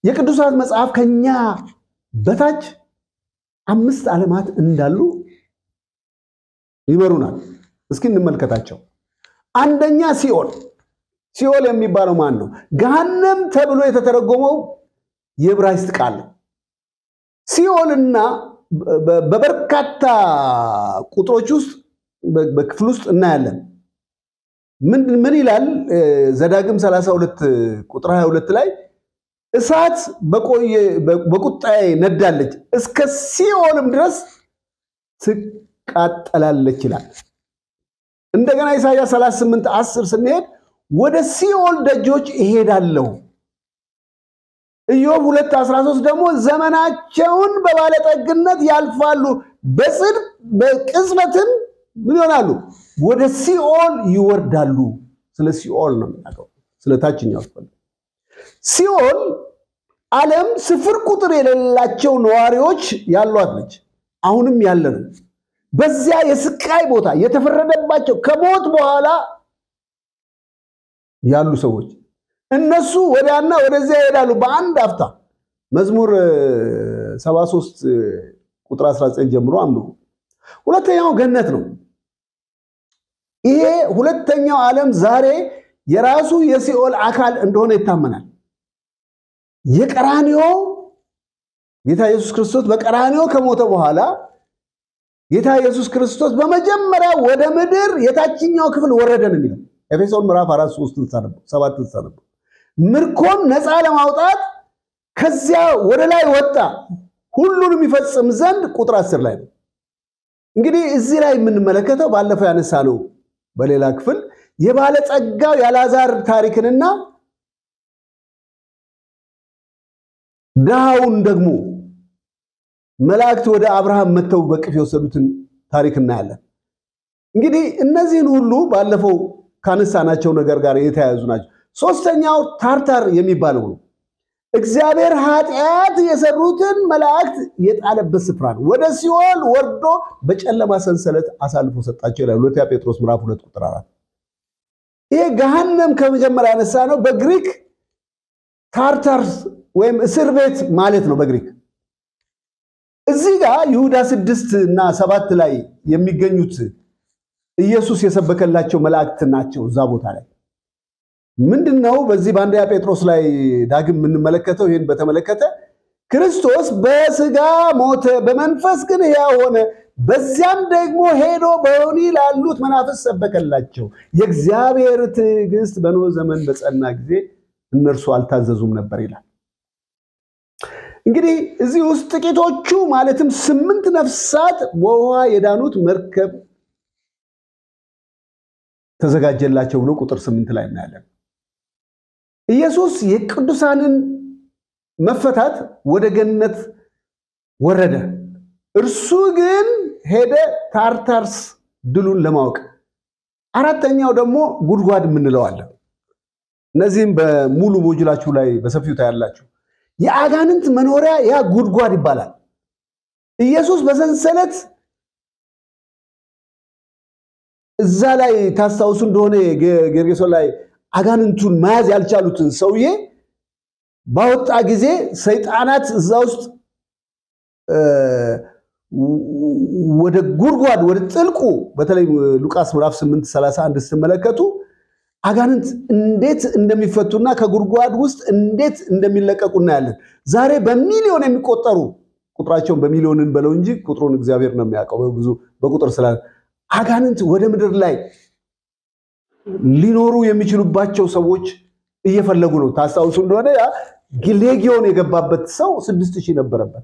የቅዱሳት መጽሐፍ ከኛ በታች 5 ዓለማት እንዳሉ ይመሩናል። እስኪ እንመልከታቸው። አንደኛ ሲኦል። ሲኦል የሚባለው ማን ነው? ገሃነም ተብሎ የተተረጎመው የዕብራይስጥ ቃል ነው። ሲኦልና በበርካታ ቁጥሮች ውስጥ በክፍል ውስጥ እናያለን። ምን ይላል? ዘዳግም 32 ቁጥር 22 ላይ እሳት በቁጣዬ ነዳለች እስከ ሲኦልም ድረስ ትቃጠላለች ይላል። እንደገና ኢሳይያስ 38:10 ስንሄድ ወደ ሲኦል ደጆች እሄዳለሁ። ኢዮብ 2:13 ደግሞ ዘመናቸውን በባለጠግነት ያልፋሉ፣ በጽድቅ በቅጽበትም ምን ይሆናሉ? ወደ ሲኦል ይወርዳሉ። ስለ ሲኦል ነው የሚናገረው፣ ስለ ታችኛው ክፍል። ሲኦል ዓለም ስፍር ቁጥር የሌላቸው ነዋሪዎች ያሏት ነች። አሁንም ያለ ነው። በዚያ የስቃይ ቦታ የተፈረደባቸው ከሞት በኋላ ያሉ ሰዎች እነሱ ወዲያና ወደዚያ ይሄዳሉ በአንድ አፍታ። መዝሙር 73 ቁጥር 19 ጀምሮ አንብቡ። ሁለተኛው ገነት ነው። ይሄ ሁለተኛው ዓለም ዛሬ የራሱ የሲኦል አካል እንደሆነ ይታመናል። የቀራንዮ ጌታ ኢየሱስ ክርስቶስ በቀራንዮ ከሞተ በኋላ ጌታ ኢየሱስ ክርስቶስ በመጀመሪያ ወደ ምድር የታችኛው ክፍል ወረደ ነው የሚለው ኤፌሶን ምዕራፍ 4:3-7 ተሰነቡ። ምርኮን ነፃ ለማውጣት ከዚያ ወደ ላይ ወጣ ሁሉንም ይፈጽም ዘንድ ቁጥር 10 ላይ ነው። እንግዲህ እዚህ ላይ የምንመለከተው ባለፈው ያነሳነው በሌላ ክፍል የባለጸጋው ያላዛር ታሪክንና ዳውን ደግሞ መላእክት ወደ አብርሃም መተው በቅፍ የወሰዱትን ታሪክ እናያለን። እንግዲህ እነዚህን ሁሉ ባለፈው ካነሳናቸው ነገር ጋር የተያያዙ ናቸው። ሶስተኛው ታርታር የሚባለው ነው። እግዚአብሔር ኃጢአት የሰሩትን መላእክት የጣለበት ስፍራ ነው። ወደ ሲኦል ወርዶ በጨለማ ሰንሰለት አሳልፎ ሰጣቸው ይላል ሁለተኛ ጴጥሮስ ምዕራፍ 2 ቁጥር 4። ይሄ ገሃነም ከመጀመሪያ ያነሳ ነው። በግሪክ ታርታርስ ወይም እስር ቤት ማለት ነው በግሪክ። እዚህ ጋር ይሁዳ 6 እና 7 ላይ የሚገኙት ኢየሱስ የሰበከላቸው መላእክት ናቸው። እዛ ቦታ ላይ ምንድነው በዚህ በአንደኛ ጴጥሮስ ላይ ዳግም የምንመለከተው ይሄን በተመለከተ ክርስቶስ በስጋ ሞተ በመንፈስ ግን ሕያው ሆነ በዚያም ደግሞ ሄዶ በወህኒ ላሉት መናፍስት ሰበከላቸው የእግዚአብሔር ትዕግስት በኖህ ዘመን በጸና ጊዜ እነርሱ አልታዘዙም ነበር ይላል። እንግዲህ እዚህ ውስጥ ጥቂቶቹ ማለትም 8 ነፍሳት በውሃ የዳኑት መርከብ ተዘጋጀላቸው ብሎ ቁጥር 8 ላይ እናያለን። ኢየሱስ የቅዱሳንን መፈታት ወደ ገነት ወረደ። እርሱ ግን ሄደ ታርታርስ ድሉን ለማወቅ። አራተኛው ደግሞ ጉድጓድ የምንለው አለ። እነዚህም በሙሉ ሞጁላችሁ ላይ በሰፊው ታያላችሁ። የአጋንንት መኖሪያ ያ ጉድጓድ ይባላል። ኢየሱስ በሰንሰለት እዛ ላይ ታስታውሱ እንደሆነ ጌርጌሶን ላይ አጋንንቱን መያዝ ያልቻሉትን ሰውዬ ባወጣ ጊዜ ሰይጣናት እዛ ውስጥ ወደ ጉድጓድ ወደ ጥልቁ በተለይ ሉቃስ ምዕራፍ 8:31 ስትመለከቱ አጋንንት እንዴት እንደሚፈቱና ከጉድጓድ ውስጥ እንዴት እንደሚለቀቁ እናያለን። ዛሬ በሚሊዮን የሚቆጠሩ ቁጥራቸውን በሚሊዮንን በለው እንጂ ቁጥሩን እግዚአብሔር ነው የሚያውቀው ብዙ በቁጥር ስላለ አጋንንት ወደ ምድር ላይ ሊኖሩ የሚችሉባቸው ሰዎች እየፈለጉ ነው። ታስታውሱ እንደሆነ ያ ሌጊዮን የገባበት ሰው 6000 ነበረበት።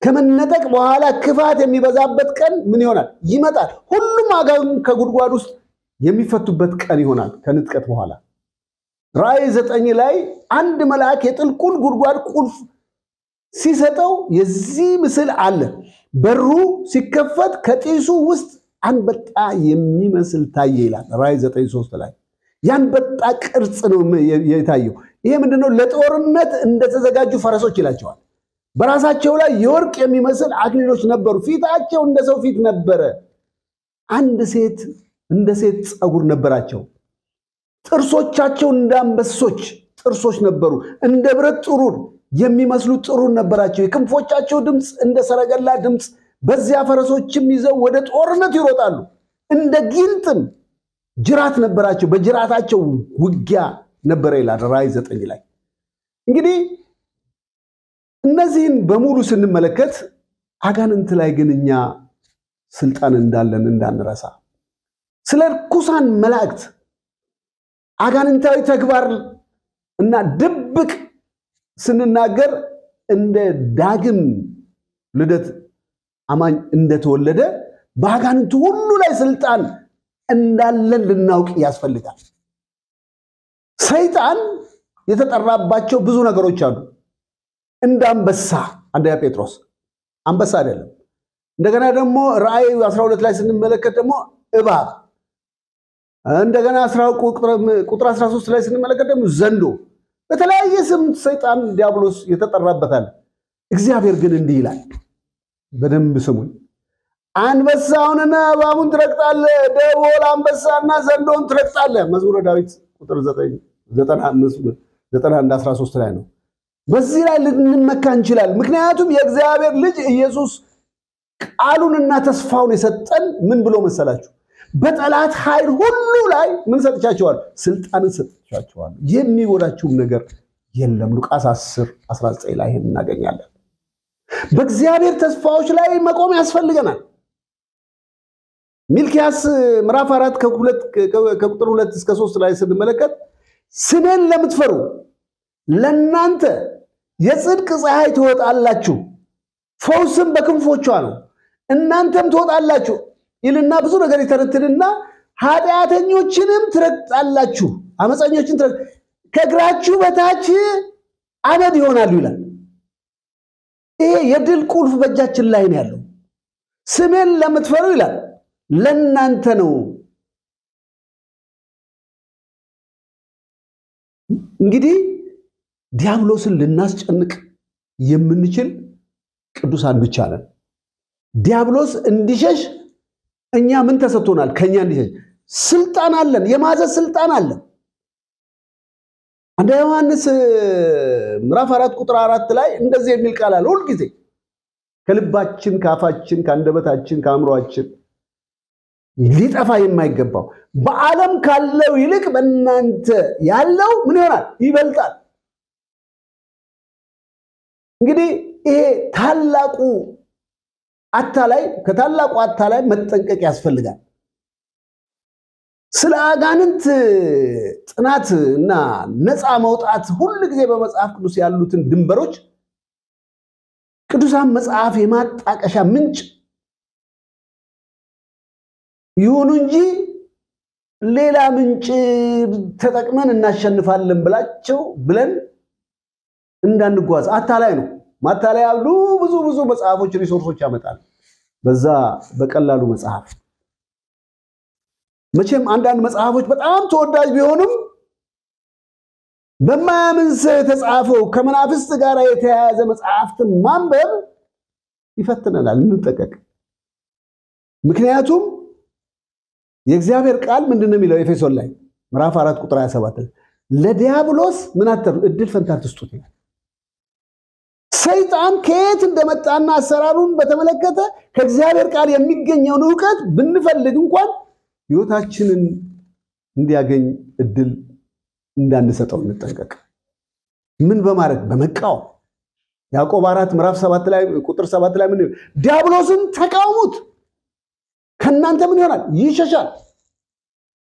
ከመነጠቅ በኋላ ክፋት የሚበዛበት ቀን ምን ይሆናል? ይመጣል። ሁሉም አጋንንት ከጉድጓድ ውስጥ የሚፈቱበት ቀን ይሆናል ከንጥቀት በኋላ። ራእይ 9 ላይ አንድ መልአክ የጥልቁን ጉድጓድ ቁልፍ ሲሰጠው የዚህ ምስል አለ። በሩ ሲከፈት ከጢሱ ውስጥ አንበጣ የሚመስል ታየ ይላል ራእይ 9:3 ላይ። ያንበጣ ቅርጽ ነው የታየው። ይሄ ምንድነው? ለጦርነት እንደተዘጋጁ ፈረሶች ይላቸዋል። በራሳቸው ላይ የወርቅ የሚመስል አክሊሎች ነበሩ። ፊታቸው እንደ ሰው ፊት ነበረ። አንድ ሴት እንደ ሴት ጸጉር ነበራቸው። ጥርሶቻቸው እንደ አንበሶች ጥርሶች ነበሩ። እንደ ብረት ጥሩር የሚመስሉ ጥሩር ነበራቸው። የክንፎቻቸው ድምጽ እንደ ሰረገላ ድምጽ። በዚያ ፈረሶችም ይዘው ወደ ጦርነት ይሮጣሉ። እንደ ጊንጥም ጅራት ነበራቸው። በጅራታቸው ውጊያ ነበረ ይላል ራእይ 9 ላይ። እንግዲህ እነዚህን በሙሉ ስንመለከት አጋንንት ላይ ግን እኛ ስልጣን እንዳለን እንዳንረሳ ስለ ርኩሳን መላእክት አጋንንታዊ ተግባር እና ድብቅ ስንናገር እንደ ዳግም ልደት አማኝ እንደተወለደ በአጋንንቱ ሁሉ ላይ ስልጣን እንዳለን ልናውቅ ያስፈልጋል። ሰይጣን የተጠራባቸው ብዙ ነገሮች አሉ። እንደ አንበሳ አንደኛ ጴጥሮስ አንበሳ አይደለም። እንደገና ደግሞ ራእይ 12 ላይ ስንመለከት ደግሞ እባብ፣ እንደገና ቁጥር 13 ላይ ስንመለከት ደግሞ ዘንዶ። በተለያየ ስም ሰይጣን ዲያብሎስ የተጠራበታል። እግዚአብሔር ግን እንዲህ ይላል፣ በደንብ ስሙኝ። አንበሳውንና እባቡን ትረግጣለህ፣ ደቦል አንበሳና ዘንዶን ትረግጣለህ። መዝሙረ ዳዊት ቁጥር 91:13 ላይ ነው። በዚህ ላይ ልንመካ እንችላለን። ምክንያቱም የእግዚአብሔር ልጅ ኢየሱስ ቃሉንና ተስፋውን የሰጠን ምን ብሎ መሰላችሁ? በጠላት ኃይል ሁሉ ላይ ምን ሰጥቻቸዋል? ስልጣንን ሰጥቻቸዋል፣ የሚጎዳችሁም ነገር የለም። ሉቃስ 10:19 ላይ ይሄን እናገኛለን። በእግዚአብሔር ተስፋዎች ላይ መቆም ያስፈልገናል። ሚልክያስ ምዕራፍ 4 ከቁጥር 2 እስከ 3 ላይ ስንመለከት ስሜን ለምትፈሩ ለእናንተ የጽድቅ ፀሐይ ትወጣላችሁ፣ ፈውስም በክንፎቿ ነው፣ እናንተም ትወጣላችሁ ይልና ብዙ ነገር ይተረትልና ኃጢአተኞችንም ትረግጣላችሁ፣ አመፀኞችን ከእግራችሁ በታች አመድ ይሆናሉ ይላል። ይሄ የድል ቁልፍ በእጃችን ላይ ነው ያለው። ስሜን ለምትፈሩ ይላል ለእናንተ ነው። እንግዲህ ዲያብሎስን ልናስጨንቅ የምንችል ቅዱሳን ብቻ ነን። ዲያብሎስ እንዲሸሽ እኛ ምን ተሰጥቶናል? ከኛ እንዲሸሽ ስልጣን አለን፣ የማዘዝ ስልጣን አለን። አንደኛ ዮሐንስ ምዕራፍ 4 ቁጥር 4 ላይ እንደዚህ የሚል ቃል አለ። ሁሉ ጊዜ ከልባችን፣ ከአፋችን፣ ከአንደበታችን፣ ከአእምሮአችን ሊጠፋ የማይገባው በዓለም ካለው ይልቅ በእናንተ ያለው ምን ይሆናል? ይበልጣል። እንግዲህ ይሄ ታላቁ አታላይ ከታላቁ አታላይ መጠንቀቅ ያስፈልጋል። ስለ አጋንንት ጥናትና ነፃ መውጣት ሁሉ ጊዜ በመጽሐፍ ቅዱስ ያሉትን ድንበሮች ቅዱሳን መጽሐፍ የማጣቀሻ ምንጭ ይሁኑ እንጂ ሌላ ምንጭ ተጠቅመን እናሸንፋለን ብለን እንዳንጓዝ አታላይ ነው። ማታላይ ያሉ ብዙ መጽሐፎች ሪሶርሶች ያመጣል። በዛ በቀላሉ መጽሐፍ መቼም አንዳንድ መጽሐፎች በጣም ተወዳጅ ቢሆኑም በማያምን ሰው የተጻፈው ከመናፍስት ጋር የተያያዘ መጽሐፍትን ማንበብ ይፈትነናል። እንጠቀቅ። ምክንያቱም የእግዚአብሔር ቃል ምንድነው የሚለው? ኤፌሶን ላይ ምዕራፍ 4 ቁጥር 27 ለዲያብሎስ ምን አትሩ እድል ፈንታ አትስጡት ይላል። ሰይጣን ከየት እንደመጣና አሰራሩን በተመለከተ ከእግዚአብሔር ቃል የሚገኘውን ዕውቀት ብንፈልግ እንኳን ሕይወታችንን እንዲያገኝ እድል እንዳንሰጠው እንጠንቀቅ። ምን በማድረግ? በመቃወም። ያዕቆብ 4 ምዕራፍ 7 ላይ ቁጥር 7 ላይ ምን ዲያብሎስን ተቃውሙት ከናንተ ምን ይሆናል? ይሸሻል።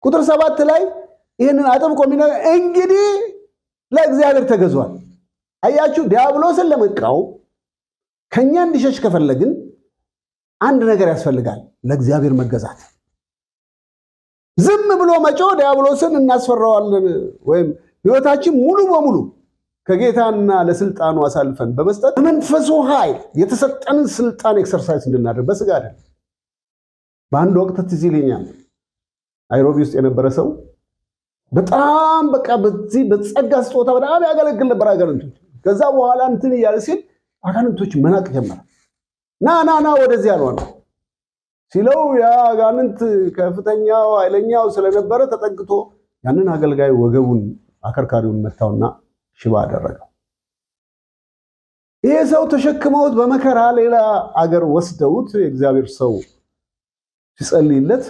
ቁጥር 7 ላይ ይሄንን አጥብቆ የሚናገር እንግዲህ ለእግዚአብሔር ተገዙዋል። አያችሁ፣ ዲያብሎስን ለመቃወም ከኛ እንዲሸሽ ከፈለግን አንድ ነገር ያስፈልጋል፣ ለእግዚአብሔር መገዛት። ዝም ብሎ መጮ ዲያብሎስን እናስፈራዋለን ወይም ሕይወታችን ሙሉ በሙሉ ከጌታና ለስልጣኑ አሳልፈን በመስጠት በመንፈሱ ኃይል የተሰጠንን ስልጣን ኤክሰርሳይዝ እንድናደርግ በስጋ አይደለም። በአንድ ወቅት ትዝ ይለኛል ናይሮቢ ውስጥ የነበረ ሰው በጣም በቃ በዚህ በጸጋ ስጦታ በጣም ያገለግል ነበር አጋንንቶች። ከዛ በኋላ እንትን እያለ ሲል አጋንንቶች መናቅ ጀመረ። ና ወደዚህ አልሆነ ሲለው ያ አጋንንት ከፍተኛው ኃይለኛው ስለነበረ ተጠግቶ ያንን አገልጋይ ወገቡን አከርካሪውን መታውና ሽባ አደረገው። ይሄ ሰው ተሸክመውት በመከራ ሌላ አገር ወስደውት የእግዚአብሔር ሰው ሲጸልይለት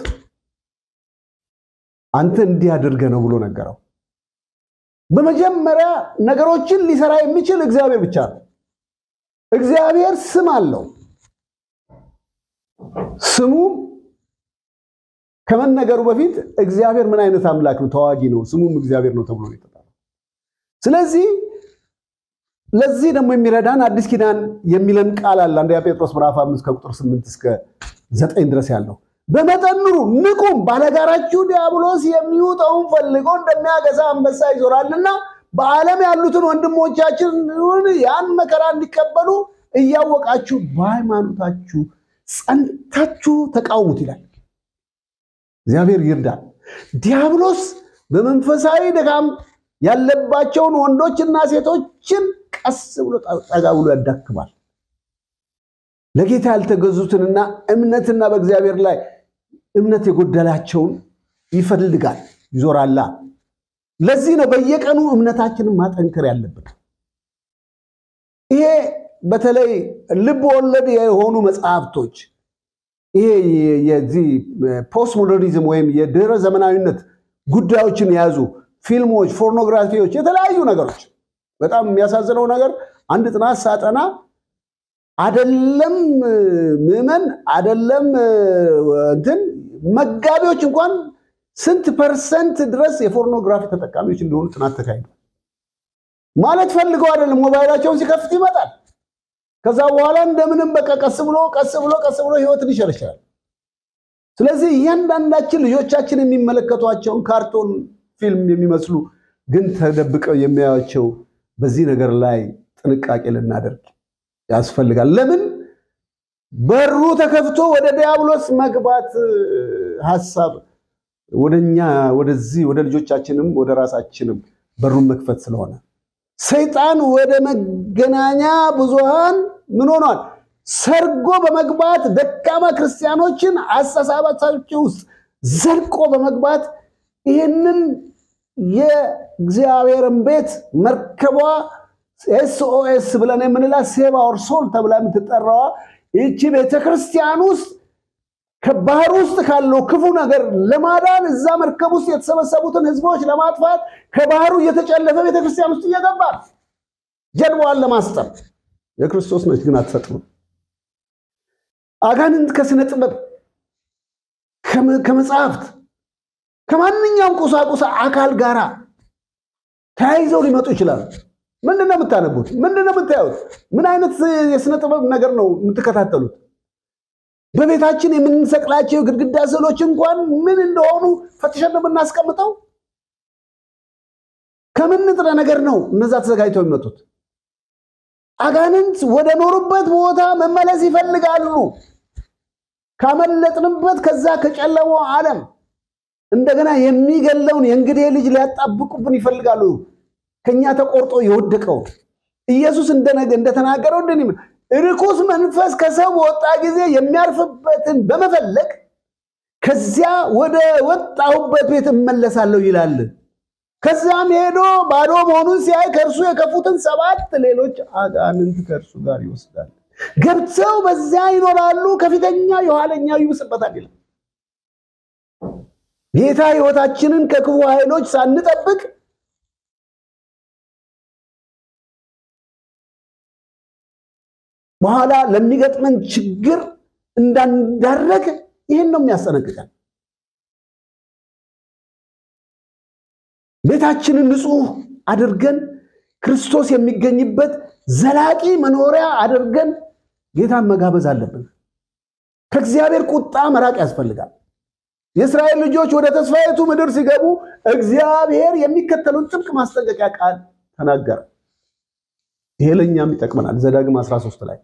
አንተ እንዲያደርገ ነው ብሎ ነገረው። በመጀመሪያ ነገሮችን ሊሰራ የሚችል እግዚአብሔር ብቻ ነው። እግዚአብሔር ስም አለው። ስሙ ከመነገሩ በፊት እግዚአብሔር ምን አይነት አምላክ ነው? ተዋጊ ነው። ስሙም እግዚአብሔር ነው ተብሎ የተጠራው። ስለዚህ ለዚህ ደግሞ የሚረዳን አዲስ ኪዳን የሚለን ቃል አለ። አንደኛ ጴጥሮስ ምዕራፍ 5 ከቁጥር 8 እስከ 9 ድረስ ያለው በመጠን ኑሩ፣ ንቁም፣ ባለጋራችሁ ዲያብሎስ የሚውጠውን ፈልጎ እንደሚያገሳ አንበሳ ይዞራልና በዓለም ያሉትን ወንድሞቻችንን ያን መከራ እንዲቀበሉ እያወቃችሁ በሃይማኖታችሁ ጸንታችሁ ተቃውሙት ይላል። እግዚአብሔር ይርዳል። ዲያብሎስ በመንፈሳዊ ድካም ያለባቸውን ወንዶችና ሴቶችን ቀስ ብሎ ጠጋ ብሎ ያዳክማል። ለጌታ ያልተገዙትንና እምነትና በእግዚአብሔር ላይ እምነት የጎደላቸውን ይፈልጋል፣ ይዞራላ። ለዚህ ነው በየቀኑ እምነታችንን ማጠንከር ያለብን። ይሄ በተለይ ልብ ወለድ የሆኑ መጽሐፍቶች ይሄ የዚህ ፖስት ሞደርኒዝም ወይም የድህረ ዘመናዊነት ጉዳዮችን የያዙ ፊልሞች፣ ፖርኖግራፊዎች፣ የተለያዩ ነገሮች በጣም የሚያሳዝነው ነገር አንድ ጥናት ሳጠና አይደለም ምዕመን አይደለም እንትን መጋቢዎች እንኳን ስንት ፐርሰንት ድረስ የፖርኖግራፊ ተጠቃሚዎች እንደሆኑ ጥናት ተካሂዷል። ማለት ፈልገው አይደለም ሞባይላቸውን ሲከፍት ይመጣል። ከዛ በኋላ እንደምንም በቃ ቀስ ብሎ ህይወትን ይሸርሻል። ስለዚህ እያንዳንዳችን ልጆቻችን የሚመለከቷቸውን ካርቶን ፊልም የሚመስሉ ግን ተደብቀው የሚያዩቸው በዚህ ነገር ላይ ጥንቃቄ ልናደርግ ያስፈልጋል። ለምን በሩ ተከፍቶ ወደ ዲያብሎስ መግባት ሐሳብ ወደኛ ወደዚህ ወደ ልጆቻችንም ወደ ራሳችንም በሩን መክፈት ስለሆነ ሰይጣን ወደ መገናኛ ብዙሃን ምን ሆኗል? ሰርጎ በመግባት ደካማ ክርስቲያኖችን አስተሳሰባቸው ውስጥ ዘልቆ በመግባት ይህንን የእግዚአብሔርን ቤት መርከቧ SOS ብለን የምንላት ሴቭ አወር ሶል ተብላ የምትጠራዋ ይህቺ ቤተክርስቲያን ውስጥ ከባህር ውስጥ ካለው ክፉ ነገር ለማዳን እዛ መርከብ ውስጥ የተሰበሰቡትን ህዝቦች ለማጥፋት ከባህሩ እየተጨለፈ ቤተክርስቲያን ውስጥ እየገባ ጀልባዋን ለማስጠም የክርስቶስ ነች ግን አትሰጥም። አጋንንት ከስነ ጥበብ ከመጽሐፍት ከማንኛውም ቁሳቁስ አካል ጋራ ተያይዘው ሊመጡ ይችላሉ። ምንድነው የምታነቡት? ምንድነው የምታዩት? ምን አይነት የስነ ጥበብ ነገር ነው የምትከታተሉት? በቤታችን የምንሰቅላቸው ግድግዳ ስዕሎች እንኳን ምን እንደሆኑ ፈትሸን ነው የምናስቀምጠው። ከምን ንጥረ ነገር ነው እነዛ ተዘጋጅተው የሚመጡት? አጋንንት ወደ ኖሩበት ቦታ መመለስ ይፈልጋሉ። ካመለጥንበት ከዛ ከጨለማው ዓለም እንደገና የሚገለውን የእንግዴ ልጅ ሊያጣብቁብን ይፈልጋሉ። ከኛ ተቆርጦ የወደቀው ኢየሱስ እንደተናገረው እንደኔም ርኩስ መንፈስ ከሰው ወጣ ጊዜ የሚያርፍበትን በመፈለግ ከዚያ ወደ ወጣሁበት ቤት እመለሳለሁ ይላል። ከዛም ሄዶ ባዶ መሆኑን ሲያይ ከርሱ የከፉትን 7 ሌሎች አጋንንት ከርሱ ጋር ይወስዳል። ገብተው በዚያ ይኖራሉ። ከፊተኛ የኋለኛው ይብስበታል ይላል። ጌታ ሕይወታችንን ከክፉ ኃይሎች ሳንጠብቅ በኋላ ለሚገጥመን ችግር እንዳንዳረግ ይሄን ነው የሚያስጠነቅቀን። ቤታችንን ንጹህ አድርገን ክርስቶስ የሚገኝበት ዘላቂ መኖሪያ አድርገን ጌታን መጋበዝ አለብን። ከእግዚአብሔር ቁጣ መራቅ ያስፈልጋል። የእስራኤል ልጆች ወደ ተስፋይቱ ምድር ሲገቡ እግዚአብሔር የሚከተሉን ጥብቅ ማስጠንቀቂያ ቃል ተናገረ። ይሄ ለኛም ይጠቅመናል። ዘዳግም 13 ላይ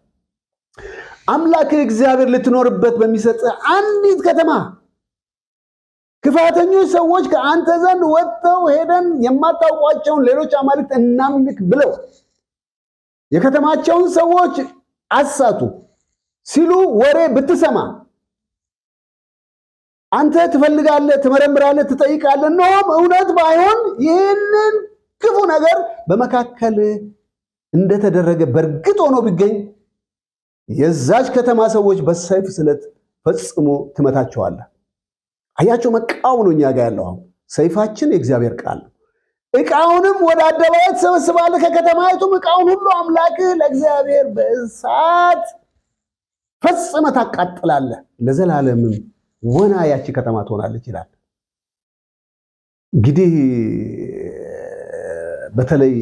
አምላክ እግዚአብሔር ልትኖርበት በሚሰጥ አንዲት ከተማ ክፋተኞች ሰዎች ከአንተ ዘንድ ወጥተው ሄደን የማታውቋቸውን ሌሎች አማልክት እናምልክ ብለው የከተማቸውን ሰዎች አሳቱ ሲሉ ወሬ ብትሰማ አንተ ትፈልጋለህ፣ ትመረምራለህ፣ ትጠይቃለህ። ነውም እውነት ባይሆን ይህንን ክፉ ነገር በመካከል እንደተደረገ በርግጥ ሆኖ ቢገኝ የዛች ከተማ ሰዎች በሰይፍ ስለት ፈጽሞ ትመታቸዋለህ። አያቸው መቃወም ነው እኛ ጋር ያለው። ሰይፋችን የእግዚአብሔር ቃል ነው። ዕቃውንም ወደ አደባባይ ትሰበስባለህ። ከከተማይቱም ዕቃውን ሁሉ አምላክህ ለእግዚአብሔር በእሳት ፈጽመህ ታቃጥላለህ። ለዘላለምም ወና ያቺ ከተማ ትሆናለች ይላል። እንግዲህ በተለይ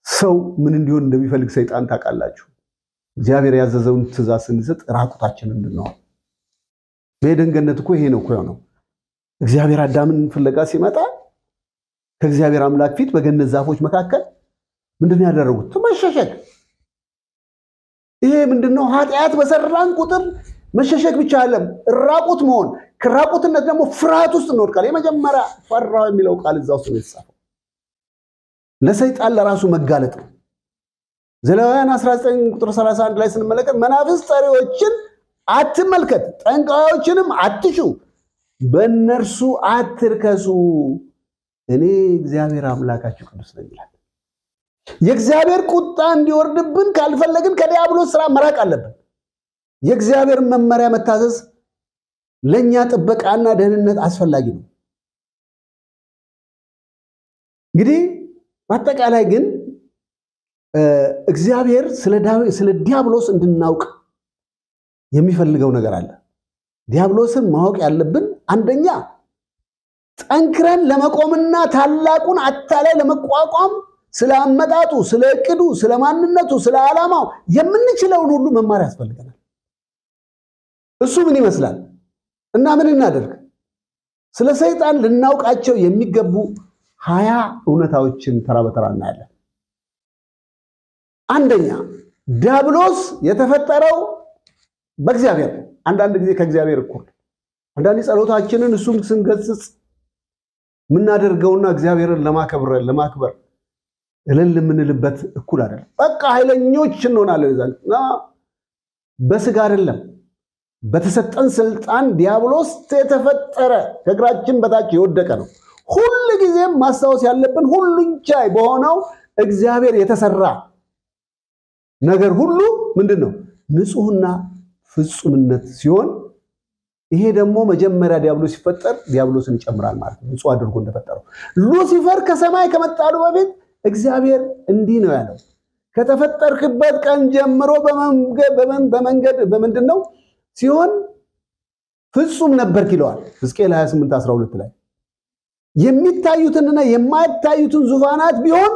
ሰው ምን እንዲሆን እንደሚፈልግ ሰይጣን ታውቃላችሁ። እግዚአብሔር ያዘዘውን ትእዛዝ ስንሰጥ ራቁታችን እንድንሆን በኤደን ገነት እኮ ይሄ ነው እኮ ነው። እግዚአብሔር አዳምን ፍለጋ ሲመጣ ከእግዚአብሔር አምላክ ፊት በገነት ዛፎች መካከል ምንድነው ያደረጉት? መሸሸግ። ይሄ ምንድነው? ኃጢአት በሰራን ቁጥር መሸሸግ ብቻ አይደለም፣ ራቁት መሆን። ከራቁትነት ደግሞ ፍርሃት ውስጥ እንወድቃለን። የመጀመሪያ ፈራው የሚለው ቃል እዛው ውስጥ ነው የተጻፈው። ለሰይጣን ለራሱ መጋለጥ ነው። ዘሌዋውያን 19 ቁጥር 31 ላይ ስንመለከት መናፍስት ጠሪዎችን አትመልከት፣ ጠንቋዮችንም አትሹ፣ በእነርሱ አትርከሱ፣ እኔ እግዚአብሔር አምላካችሁ ቅዱስ ነኝ ይላል። የእግዚአብሔር ቁጣ እንዲወርድብን ካልፈለግን ከዲያብሎስ ስራ መራቅ አለብን። የእግዚአብሔር መመሪያ መታዘዝ ለኛ ጥበቃና ደህንነት አስፈላጊ ነው። እንግዲህ በአጠቃላይ ግን እግዚአብሔር ስለ ዲያብሎስ እንድናውቅ የሚፈልገው ነገር አለ። ዲያብሎስን ማወቅ ያለብን አንደኛ ጠንክረን ለመቆምና ታላቁን አታላይ ለመቋቋም ስለ አመጣጡ፣ ስለ እቅዱ፣ ስለ ማንነቱ፣ ስለ ዓላማው የምንችለውን ሁሉ መማር ያስፈልገናል። እሱ ምን ይመስላል እና ምን እናደርግ? ስለ ሰይጣን ልናውቃቸው የሚገቡ 20 እውነታዎችን ተራ በተራ እናያለን። አንደኛ ዲያብሎስ የተፈጠረው በእግዚአብሔር ነው። አንዳንድ ጊዜ ከእግዚአብሔር እኩል አንዳንድ ጸሎታችንን እሱም ስንገስጽ ምናደርገውና እግዚአብሔርን ለማክበር እልል የምንልበት እኩል አይደለም። በቃ ኃይለኞች እንሆናለን እዛና በስጋ አይደለም። በተሰጠን ስልጣን ዲያብሎስ የተፈጠረ ከእግራችን በታች የወደቀ ነው። ሁሉ ጊዜም ማስታወስ ያለብን ሁሉን ቻይ በሆነው እግዚአብሔር የተሰራ ነገር ሁሉ ምንድነው? ንጹህና ፍጹምነት ሲሆን ይሄ ደግሞ መጀመሪያ ዲያብሎስ ሲፈጠር ዲያብሎስን ይጨምራል ማለት ነው። ንጹህ አድርጎ እንደፈጠረው ሉሲፈር ከሰማይ ከመጣሉ በፊት እግዚአብሔር እንዲህ ነው ያለው፣ ከተፈጠርክበት ቀን ጀምሮ በመንገድ ሲሆን ፍጹም ነበርክ ይለዋል ሕዝቅኤል 28:12 ላይ። የሚታዩትንና የማይታዩትን ዙፋናት ቢሆን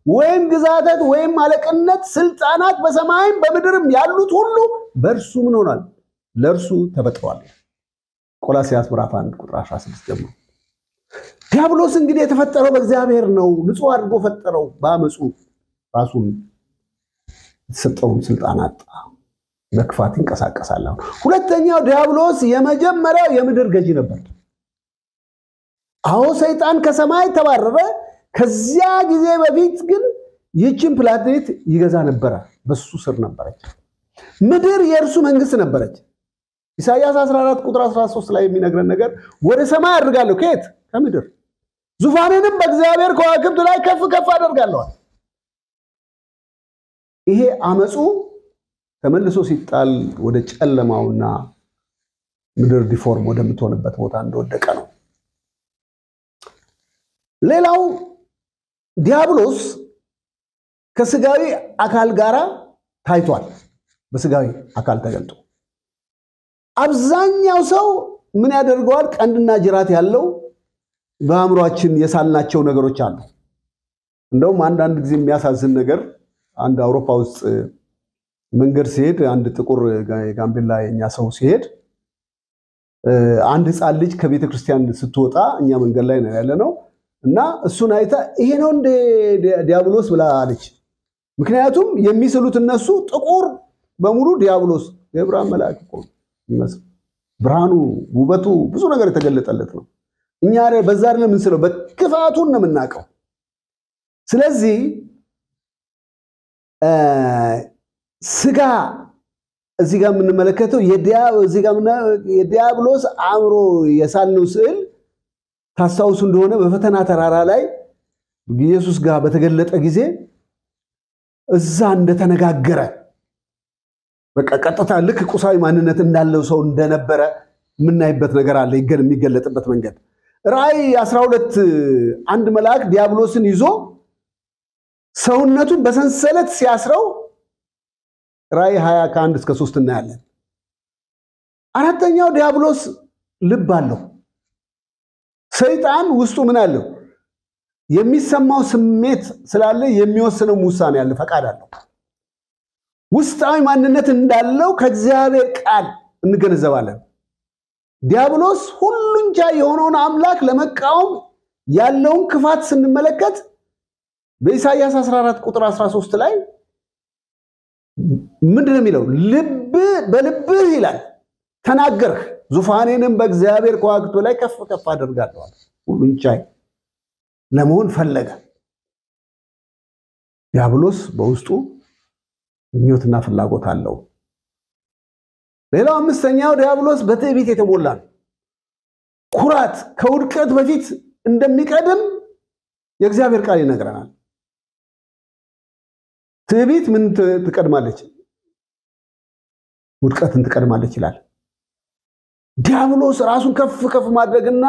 ወይም ግዛታት ወይም አለቅነት ስልጣናት በሰማይም በምድርም ያሉት ሁሉ በእርሱ ምን ሆኗል? ለእርሱ ተፈጥሯል። ቆላስይስ ምዕራፍ 1:16 ጀምሮ ዲያብሎስ እንግዲህ የተፈጠረው በእግዚአብሔር ነው። ንጹህ አድርጎ ፈጠረው። በአመፁ ራሱን የተሰጠውን ስልጣን አጣ። በክፋት ይንቀሳቀሳል። ሁለተኛው ዲያብሎስ የመጀመሪያው የምድር ገዢ ነበር። አዎ ሰይጣን ከሰማይ ተባረረ። ከዚያ ጊዜ በፊት ግን ይህችን ፕላኔት ይገዛ ነበር። በሱ ስር ነበረች። ምድር የእርሱ መንግስት ነበረች። ኢሳይያስ 14:13 ላይ የሚነግረን ነገር ወደ ሰማይ አድርጋለሁ። ከየት? ከምድር። ዙፋኔንም በእግዚአብሔር ከዋክብት ላይ ከፍ ከፍ አደርጋለሁ። ይሄ አመፁ ተመልሶ ሲጣል ወደ ጨለማውና ምድር ዲፎርም ወደምትሆንበት ቦታ እንደወደቀ ነው። ሌላው ዲያብሎስ ከስጋዊ አካል ጋራ ታይቷል። በስጋዊ አካል ተገልጦ አብዛኛው ሰው ምን ያደርገዋል? ቀንድና ጅራት ያለው በአእምሮአችን የሳልናቸው ነገሮች አሉ። እንደውም አንዳንድ ጊዜ የሚያሳዝን ነገር አንድ አውሮፓ ውስጥ መንገድ ሲሄድ አንድ ጥቁር ጋምቤላ የኛ ሰው ሲሄድ አንድ ህፃን ልጅ ከቤተ ክርስቲያን ስትወጣ እኛ መንገድ ላይ ነው ያለነው እና እሱን አይታ ይሄ ነው እንደ ዲያብሎስ ብላ አለች። ምክንያቱም የሚስሉት እነሱ ጥቁር በሙሉ ዲያብሎስ የብርሃን መልአክ እኮ ይመስል ብርሃኑ ውበቱ ብዙ ነገር የተገለጠለት ነው። እኛ በዛ አይደለም እንስለው በክፋቱን ነው የምናውቀው። ስለዚህ ስጋ እዚህ ጋር የምንመለከተው የዲያብሎስ አእምሮ የሳልነው ስዕል ታስታውሱ እንደሆነ በፈተና ተራራ ላይ ኢየሱስ ጋር በተገለጠ ጊዜ እዛ እንደተነጋገረ በቃ ቀጥታ ልክ ቁሳዊ ማንነት እንዳለው ሰው እንደነበረ የምናይበት ነገር አለ። የሚገለጥበት መንገድ ራእይ 12 አንድ መልአክ ዲያብሎስን ይዞ ሰውነቱን በሰንሰለት ሲያስረው ራእይ 20:1-3 እናያለን። አራተኛው ዲያብሎስ ልብ አለው። ሰይጣን ውስጡ ምን አለው? የሚሰማው ስሜት ስላለ የሚወስነው ውሳኔ ያለ ፈቃድ አለው። ውስጣዊ ማንነት እንዳለው ከእግዚአብሔር ቃል እንገነዘባለን። ዲያብሎስ ሁሉን ቻይ የሆነውን አምላክ ለመቃወም ያለውን ክፋት ስንመለከት በኢሳይያስ 14:13 ላይ ምንድነው የሚለው? በልብህ ይላል ተናገርህ፣ ዙፋኔንም በእግዚአብሔር ከዋክብት ላይ ከፍ ከፍ አደርጋለሁ። ሁሉን ቻይ ለመሆን ፈለገ። ዲያብሎስ በውስጡ ምኞትና ፍላጎት አለው። ሌላው አምስተኛው ዲያብሎስ በትዕቢት የተሞላ ነው። ኩራት ከውድቀት በፊት እንደሚቀድም የእግዚአብሔር ቃል ይነግረናል። ትዕቢት ምን ትቀድማለች? ውድቀትን ትቀድማለች ይላል። ዲያብሎስ ራሱን ከፍ ከፍ ማድረግና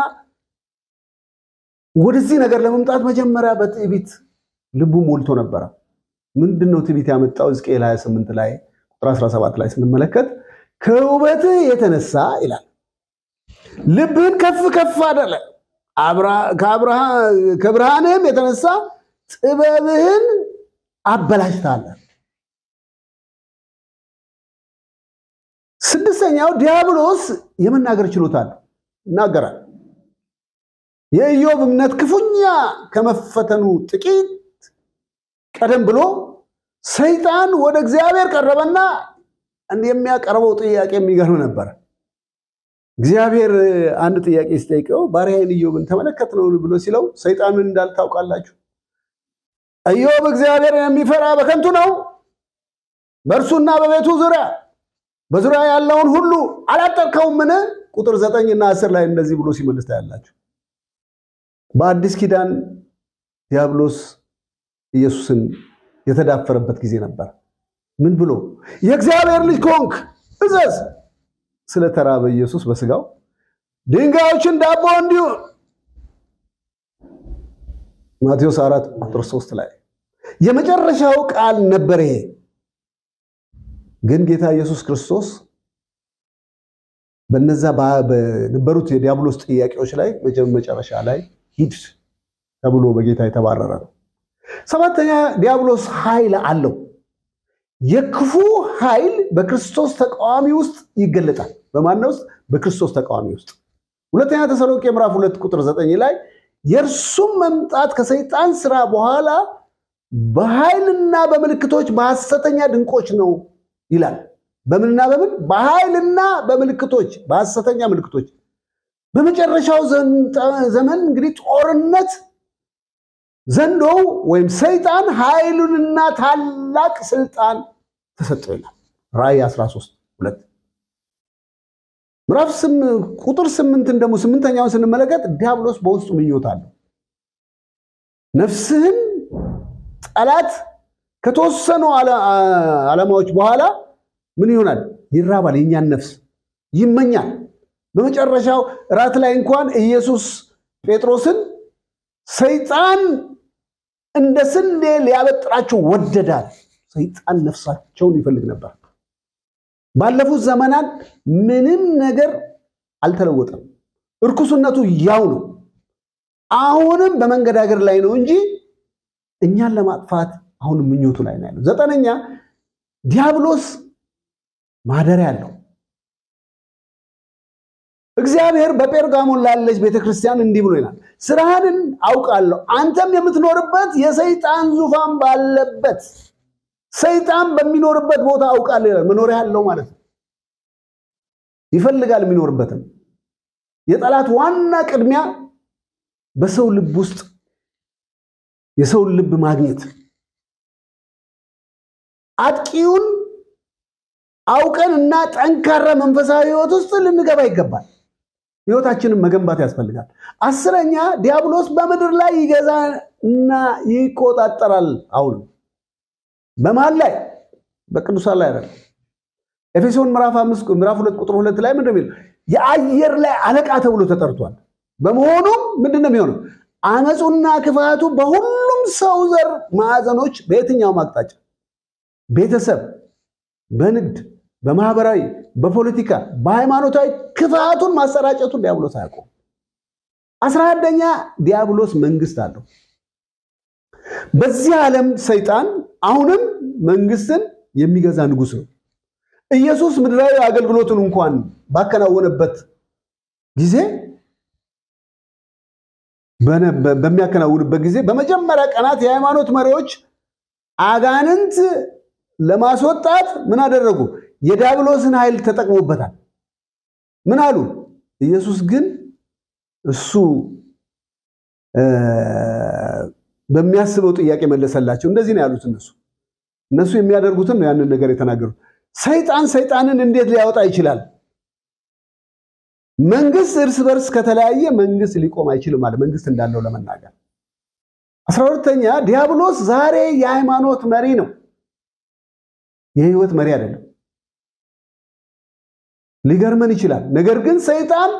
ወደዚህ ነገር ለመምጣት መጀመሪያ በትዕቢት ልቡ ሞልቶ ነበር። ምንድነው ትዕቢት ያመጣው? ሕዝቅኤል 28 ላይ ቁጥር 17 ላይ ስንመለከት ከውበት የተነሳ ይላል ልብን ከፍ ከፍ አደረገ ከብርሃንም የተነሳ ጥበብህን አበላሽታለ። ስድስተኛው ዲያብሎስ የመናገር ችሎታ አለው፣ ይናገራል። የኢዮብ እምነት ክፉኛ ከመፈተኑ ጥቂት ቀደም ብሎ ሰይጣን ወደ እግዚአብሔር ቀረበና እንደሚያቀርበው ጥያቄ የሚገርም ነበር። እግዚአብሔር አንድ ጥያቄ ሲጠይቀው ባሪያዬን ኢዮብን ተመለከትነው ብሎ ሲለው ሰይጣንን እንዳልታውቃላችሁ ኢዮብ እግዚአብሔር የሚፈራ በከንቱ ነው፣ በእርሱና በቤቱ ዙሪያ በዙሪያ ያለውን ሁሉ አላጠርከውምን? ቁጥር 9 እና 10 ላይ እንደዚህ ብሎ ሲመልስ ታያላችሁ። በአዲስ ኪዳን ዲያብሎስ ኢየሱስን የተዳፈረበት ጊዜ ነበር። ምን ብሎ? የእግዚአብሔር ልጅ ከሆንክ እዘዝ። ስለተራበ ኢየሱስ በስጋው ድንጋዮችን ዳቦ እንዲሆን ማቴዎስ 4 ቁጥር 3 ላይ የመጨረሻው ቃል ነበር ይሄ። ግን ጌታ ኢየሱስ ክርስቶስ በነዛ በነበሩት የዲያብሎስ ጥያቄዎች ላይ መጨረሻ ላይ ሂድ ተብሎ በጌታ የተባረረ ነው። ሰባተኛ ዲያብሎስ ኃይል አለው። የክፉ ኃይል በክርስቶስ ተቃዋሚ ውስጥ ይገለጣል። በማን ውስጥ? በክርስቶስ ተቃዋሚ ውስጥ። ሁለተኛ ተሰሎንቄ ምዕራፍ 2 ቁጥር 9 ላይ የእርሱም መምጣት ከሰይጣን ስራ በኋላ በኃይልና በምልክቶች በሐሰተኛ ድንቆች ነው ይላል። በምንና በምን? በኃይልና በምልክቶች በሐሰተኛ ምልክቶች። በመጨረሻው ዘመን እንግዲህ ጦርነት ዘንዶው ወይም ሰይጣን ኃይሉንና ታላቅ ስልጣን ተሰጠው ይላል ራእይ 13:2። ምዕራፍ 8 ቁጥር 8 ደግሞ 8ኛውን ስንመለከት ዲያብሎስ በውስጡ ምኞት አለው። ነፍስህን ጠላት ከተወሰኑ ዓላማዎች በኋላ ምን ይሆናል? ይራባል። የኛን ነፍስ ይመኛል። በመጨረሻው ራት ላይ እንኳን ኢየሱስ ጴጥሮስን ሰይጣን እንደ ስንዴ ሊያበጥራቸው ወደዳል። ሰይጣን ነፍሳቸውን ይፈልግ ነበር። ባለፉት ዘመናት ምንም ነገር አልተለወጠም። እርኩስነቱ ያው ነው። አሁንም በመንገዳገር ላይ ነው እንጂ እኛን ለማጥፋት አሁንም ምኞቱ ላይ ነው ያለው። ዘጠነኛ ዲያብሎስ ማደሪያ ያለው። እግዚአብሔር በጴርጋሞን ላለች ቤተክርስቲያን እንዲህ ብሎ ይላል፣ ስራህን አውቃለሁ፣ አንተም የምትኖርበት የሰይጣን ዙፋን ባለበት ሰይጣን በሚኖርበት ቦታ አውቃለሁ ይላል። መኖሪያ ያለው ማለት ነው። ይፈልጋል የሚኖርበትም። የጠላት ዋና ቅድሚያ በሰው ልብ ውስጥ የሰው ልብ ማግኘት። አጥቂውን አውቀንና ጠንካራ መንፈሳዊ ህይወት ውስጥ ልንገባ ይገባል። ህይወታችንን መገንባት ያስፈልጋል። አስረኛ ዲያብሎስ በምድር ላይ ይገዛና ይቆጣጠራል። አሁን በማን ላይ? በቅዱሳን ላይ አይደል? ኤፌሶን ምዕራፍ 2 ቁጥር 2 ላይ ምንድነው የሚለው? የአየር ላይ አለቃ ተብሎ ተጠርቷል። በመሆኑም ምንድነው የሚሆነው? አመጹና ክፋቱ በሁሉም ሰው ዘር ማዕዘኖች በየትኛው አቅጣጫ ቤተሰብ፣ በንግድ፣ በማህበራዊ፣ በፖለቲካ፣ በሃይማኖታዊ ክፋቱን ማሰራጨቱን ዲያብሎስ አያውቅም። 11ኛ ዲያብሎስ መንግስት አለው። በዚህ ዓለም ሰይጣን አሁንም መንግስትን የሚገዛ ንጉስ ነው። ኢየሱስ ምድራዊ አገልግሎቱን እንኳን ባከናወነበት ጊዜ በሚያከናውንበት ጊዜ በመጀመሪያ ቀናት የሃይማኖት መሪዎች አጋንንት ለማስወጣት ምን አደረጉ? የዲያብሎስን ኃይል ተጠቅሞበታል። ምን አሉ? ኢየሱስ ግን እሱ በሚያስበው ጥያቄ መለሰላቸው። እንደዚህ ነው ያሉት። እነሱ የሚያደርጉትን ነው ያንን ነገር የተናገሩት። ሰይጣንን እንዴት ሊያወጣ ይችላል? መንግስት እርስ በርስ ከተለያየ መንግስት ሊቆም አይችልም ማለት መንግስት እንዳለው ለመናገር። 12ኛ ዲያብሎስ ዛሬ የሃይማኖት መሪ ነው። የህይወት መሪ አይደለም። ሊገርመን ይችላል። ነገር ግን ሰይጣን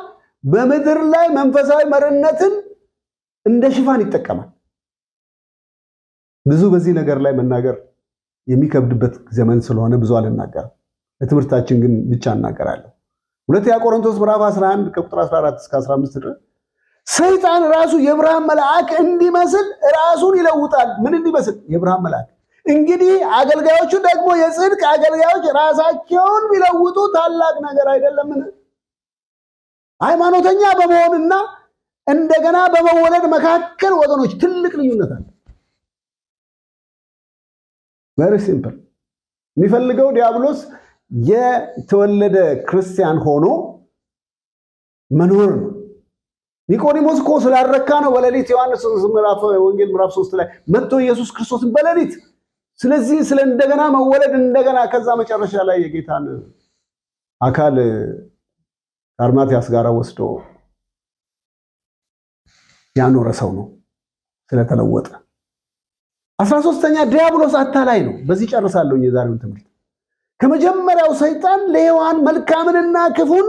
በምድር ላይ መንፈሳዊ መሪነትን እንደ ሽፋን ይጠቀማል። ብዙ በዚህ ነገር ላይ መናገር የሚከብድበት ዘመን ስለሆነ ብዙ አልናገርም። ለትምህርታችን ግን ብቻ እናገራለሁ። ሁለተኛ ቆሮንቶስ ምዕራፍ 11 ከቁጥር 14 እስከ 15 ድረስ ሰይጣን ራሱ የብርሃን መልአክ እንዲመስል ራሱን ይለውጣል። ምን እንዲመስል? የብርሃን መልአክ። እንግዲህ አገልጋዮቹ ደግሞ የጽድቅ አገልጋዮች ራሳቸውን ቢለውጡ ታላቅ ነገር አይደለምን? ሃይማኖተኛ በመሆንና እንደገና በመወለድ መካከል ወገኖች ትልቅ ልዩነት አለ። very simple። የሚፈልገው ዲያብሎስ የተወለደ ክርስቲያን ሆኖ መኖር ነው። ኒቆዲሞስ እኮ ስላረካ ነው በሌሊት ዮሐንስ ወንጌል ምዕራፍ 3 ላይ መጥቶ ኢየሱስ ክርስቶስን በሌሊት ስለዚህ ስለ እንደገና መወለድ እንደገና ከዛ መጨረሻ ላይ የጌታን አካል አርማትያስ ጋር ወስዶ ያኖረ ሰው ነው ስለተለወጠ። 13ኛ ዲያብሎስ አታላይ ነው። በዚህ ጨርሳለሁ የዛሬውን ትምህርት። ከመጀመሪያው ሰይጣን ለሔዋን መልካምንና ክፉን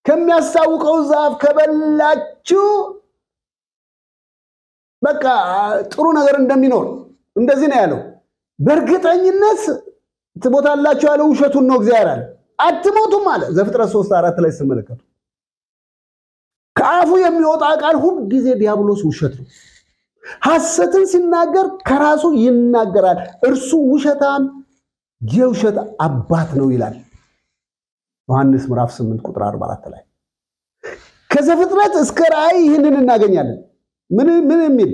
ከሚያሳውቀው ዛፍ ከበላችሁ በቃ ጥሩ ነገር እንደሚኖር እንደዚህ ነው ያለው። በእርግጠኝነት ትሞታላችሁ ያለው ውሸቱን ነው እግዚአብሔር አለ። አትሞቱም አለ ዘፍጥረት 3:4 ላይ ተመለከቱ። ከአፉ የሚወጣ ቃል ሁሉ ጊዜ ዲያብሎስ ውሸት ነው። ሐሰትን ሲናገር ከራሱ ይናገራል። እርሱ ውሸታም የውሸት አባት ነው ይላል ዮሐንስ ምዕራፍ 8 ቁጥር 44 ላይ። ከዘፍጥረት እስከ ራእይ ይህንን እናገኛለን። ምን የሚል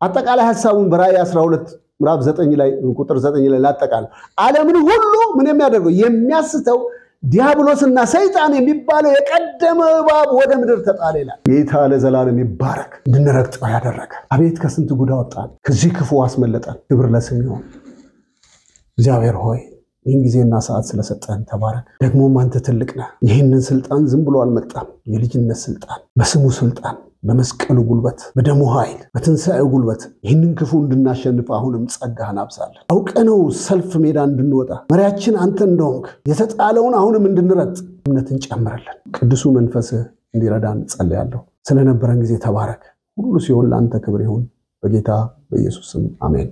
አጠቃላይ ሐሳቡን በራእይ 12 ምዕራፍ 9 ላይ ቁጥር 9 ላይ ላጠቃል ዓለምን ሁሉ ምን የሚያደርገው የሚያስተው ዲያብሎስና ሰይጣን የሚባለው የቀደመ እባብ ወደ ምድር ተጣለ ይላል። ጌታ ለዘላለም ይባረክ። እንድንረግጠው ያደረገ አቤት ከስንት ጉዳ ወጣን፣ ከዚህ ክፉ አስመለጠን። ክብር ለስሙ ይሁን። እግዚአብሔር ሆይ ይህን ጊዜና ሰዓት ስለሰጠን ተባረክ። ደግሞም አንተ ትልቅ ነህ። ይህንን ስልጣን ዝም ብሎ አልመጣም። የልጅነት ስልጣን፣ በስሙ ስልጣን፣ በመስቀሉ ጉልበት፣ በደሙ ኃይል፣ በትንሣኤው ጉልበት ይህንን ክፉ እንድናሸንፍ አሁንም ጸጋህን አብዛለን። አውቀነው ሰልፍ ሜዳ እንድንወጣ መሪያችን አንተ እንደሆንክ የተጣለውን አሁንም እንድንረጥ እምነትን ጨምረልን። ቅዱሱ መንፈስህ እንዲረዳን ጸልያለሁ። ስለነበረን ጊዜ ተባረክ። ሁሉ ሲሆን ለአንተ ክብር ይሁን። በጌታ በኢየሱስ ስም አሜን።